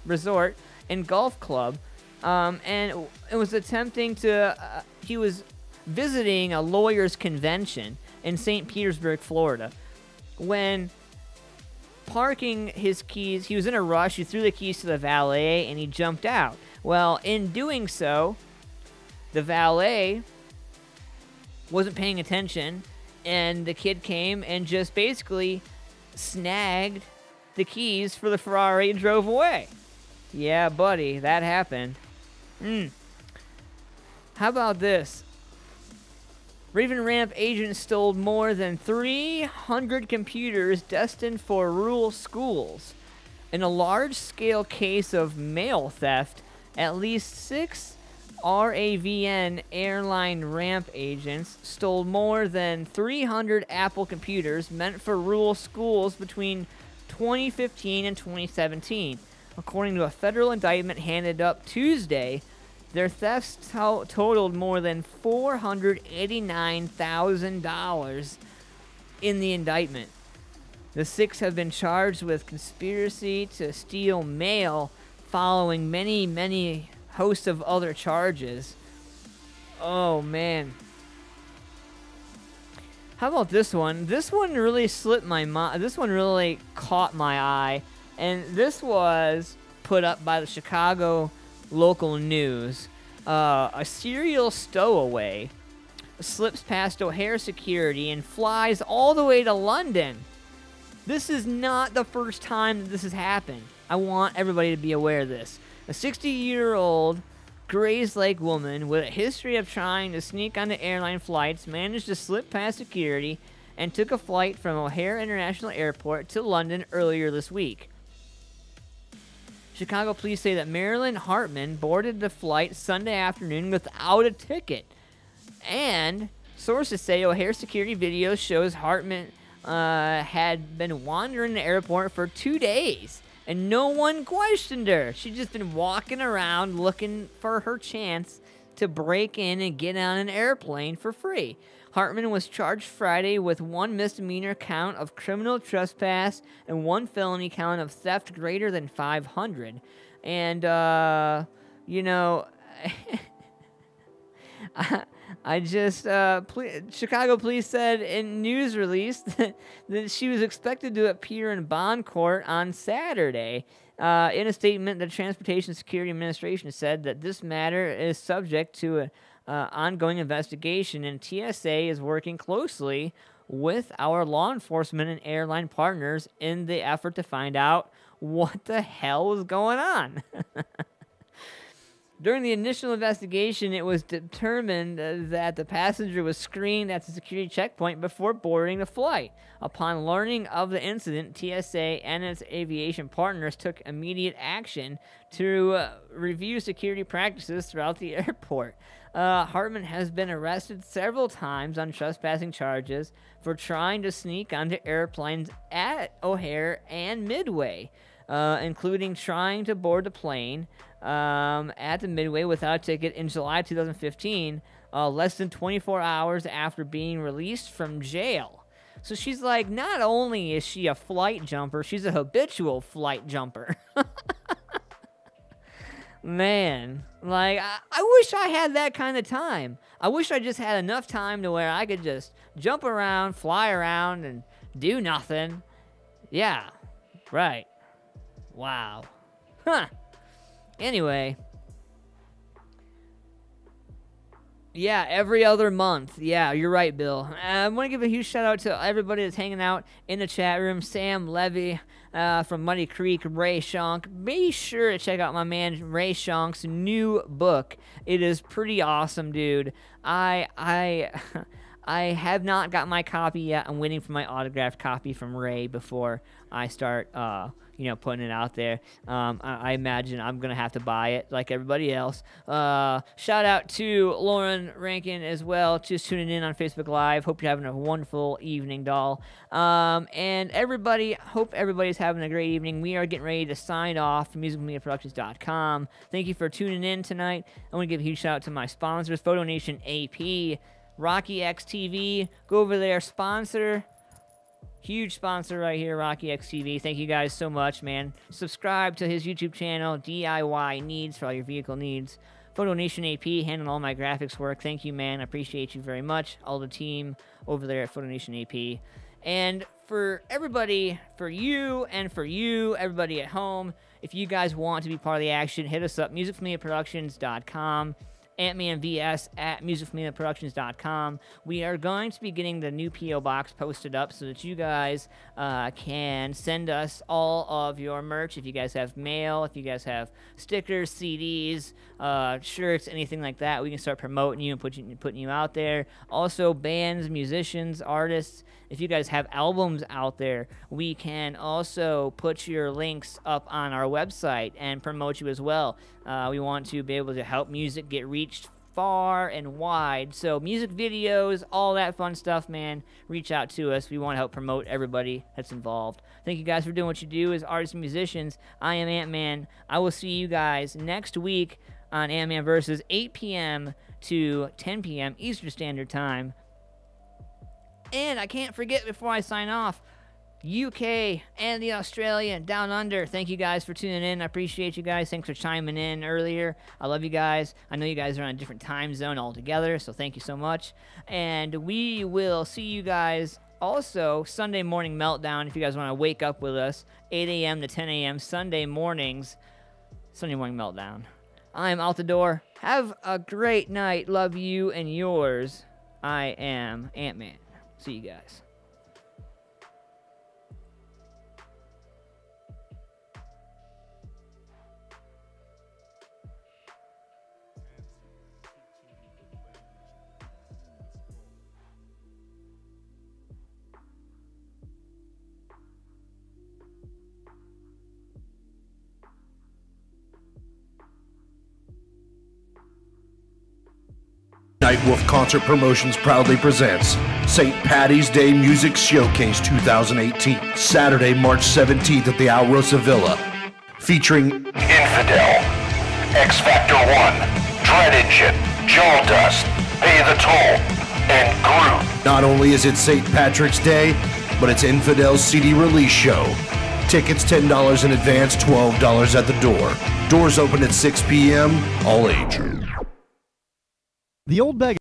Resort and Golf Club, and it was attempting to, he was visiting a lawyer's convention in St. Petersburg, Florida. When parking his keys, he was in a rush, he threw the keys to the valet, and he jumped out. Well, in doing so, the valet wasn't paying attention, and the kid came and just basically snagged the keys for the Ferrari and drove away. Yeah, buddy, that happened. How about this? Raven Ramp agents stole more than 300 computers destined for rural schools. In a large-scale case of mail theft, at least 6 RAVN airline ramp agents stole more than 300 Apple computers meant for rural schools between 2015 and 2017. According to a federal indictment handed up Tuesday, their thefts totaled more than $489,000 in the indictment. The 6 have been charged with conspiracy to steal mail following many hosts of other charges. Oh, man. How about this one? This one really slipped my mind. This one really caught my eye. And this was put up by the Chicago local news. A serial stowaway slips past O'Hare security and flies all the way to London. This is not the first time that this has happened. I want everybody to be aware of this. A 60-year-old Grays Lake woman with a history of trying to sneak onto airline flights managed to slip past security and took a flight from O'Hare International Airport to London earlier this week. Chicago police say that Marilyn Hartman boarded the flight Sunday afternoon without a ticket. And sources say O'Hare security video shows Hartman had been wandering the airport for 2 days. And no one questioned her. She'd just been walking around looking for her chance to break in and get on an airplane for free. Hartman was charged Friday with 1 misdemeanor count of criminal trespass and 1 felony count of theft greater than $500. And, you know, Chicago police said in news release that she was expected to appear in bond court on Saturday. In a statement, the Transportation Security Administration said that this matter is subject to an ongoing investigation, and TSA is working closely with our law enforcement and airline partners in the effort to find out what the hell was going on. During the initial investigation, it was determined that the passenger was screened at the security checkpoint before boarding the flight. Upon learning of the incident, TSA and its aviation partners took immediate action to review security practices throughout the airport. Hartman has been arrested several times on trespassing charges for trying to sneak onto airplanes at O'Hare and Midway, including trying to board the plane at the Midway without a ticket in July 2015, less than 24 hours after being released from jail. So she's like, not only is she a flight jumper, she's a habitual flight jumper. Man, like, I wish I had that kind of time. I wish I just had enough time to where I could just jump around, fly around, and do nothing. Yeah, right. Wow. Huh. Anyway. Yeah, every other month. Yeah, you're right, Bill. I want to give a huge shout out to everybody that's hanging out in the chat room. Sam Levy from Muddy Creek, Ray Shonk. Be sure to check out my man Ray Shonk's new book. It is pretty awesome, dude. I have not got my copy yet. I'm waiting for my autographed copy from Ray before I start putting it out there. I imagine I'm going to have to buy it like everybody else. Shout out to Lauren Rankin as well, just tuning in on Facebook Live. Hope you're having a wonderful evening, doll. And everybody, hope everybody's having a great evening. We are getting ready to sign off from musicmediaproductions.com. Thank you for tuning in tonight. I want to give a huge shout out to my sponsors, Photo Nation AP, Rocky X TV. Go over there, sponsor. Huge sponsor right here, Rocky X TV. Thank you guys so much, man. Subscribe to his YouTube channel, DIY Needs, for all your vehicle needs. Photo Nation AP, handling all my graphics work. Thank you, man. I appreciate you very much. All the team over there at Photo Nation AP. And for everybody, for you, everybody at home, if you guys want to be part of the action, hit us up, musicfamiliaproductions.com. AntmanVs at musicfamiliaproductions.com. We are going to be getting the new P.O. Box posted up so that you guys can send us all of your merch. If you guys have mail, if you guys have stickers, CDs, shirts, anything like that, we can start promoting you and putting you out there. Also, bands, musicians, artists, if you guys have albums out there, we can also put your links up on our website and promote you as well. We want to be able to help music get reached far and wide. So music videos, all that fun stuff, man, reach out to us. We want to help promote everybody that's involved. Thank you guys for doing what you do as artists and musicians. I am Ant-Man. I will see you guys next week on Ant-Man Versus, 8 p.m. to 10 p.m. Eastern Standard Time. And I can't forget before I sign off, UK, and the Australian down under. Thank you guys for tuning in. I appreciate you guys. Thanks for chiming in earlier. I love you guys. I know you guys are on a different time zone altogether, so thank you so much. And we will see you guys also Sunday Morning Meltdown if you guys want to wake up with us, 8 a.m. to 10 a.m. Sunday mornings. Sunday Morning Meltdown. I'm out the door. Have a great night. Love you and yours. I am Ant-Man. See you guys. Nightwolf Concert Promotions proudly presents St. Patty's Day Music Showcase 2018, Saturday, March 17th at the Outlaw Villa, featuring Infidel, X Factor 1, Dread Engine, Jewel Dust, Pay the Toll, and Groot. Not only is it St. Patrick's Day, but it's Infidel's CD release show. Tickets $10 in advance, $12 at the door. Doors open at 6 p.m., all ages. The Old Bag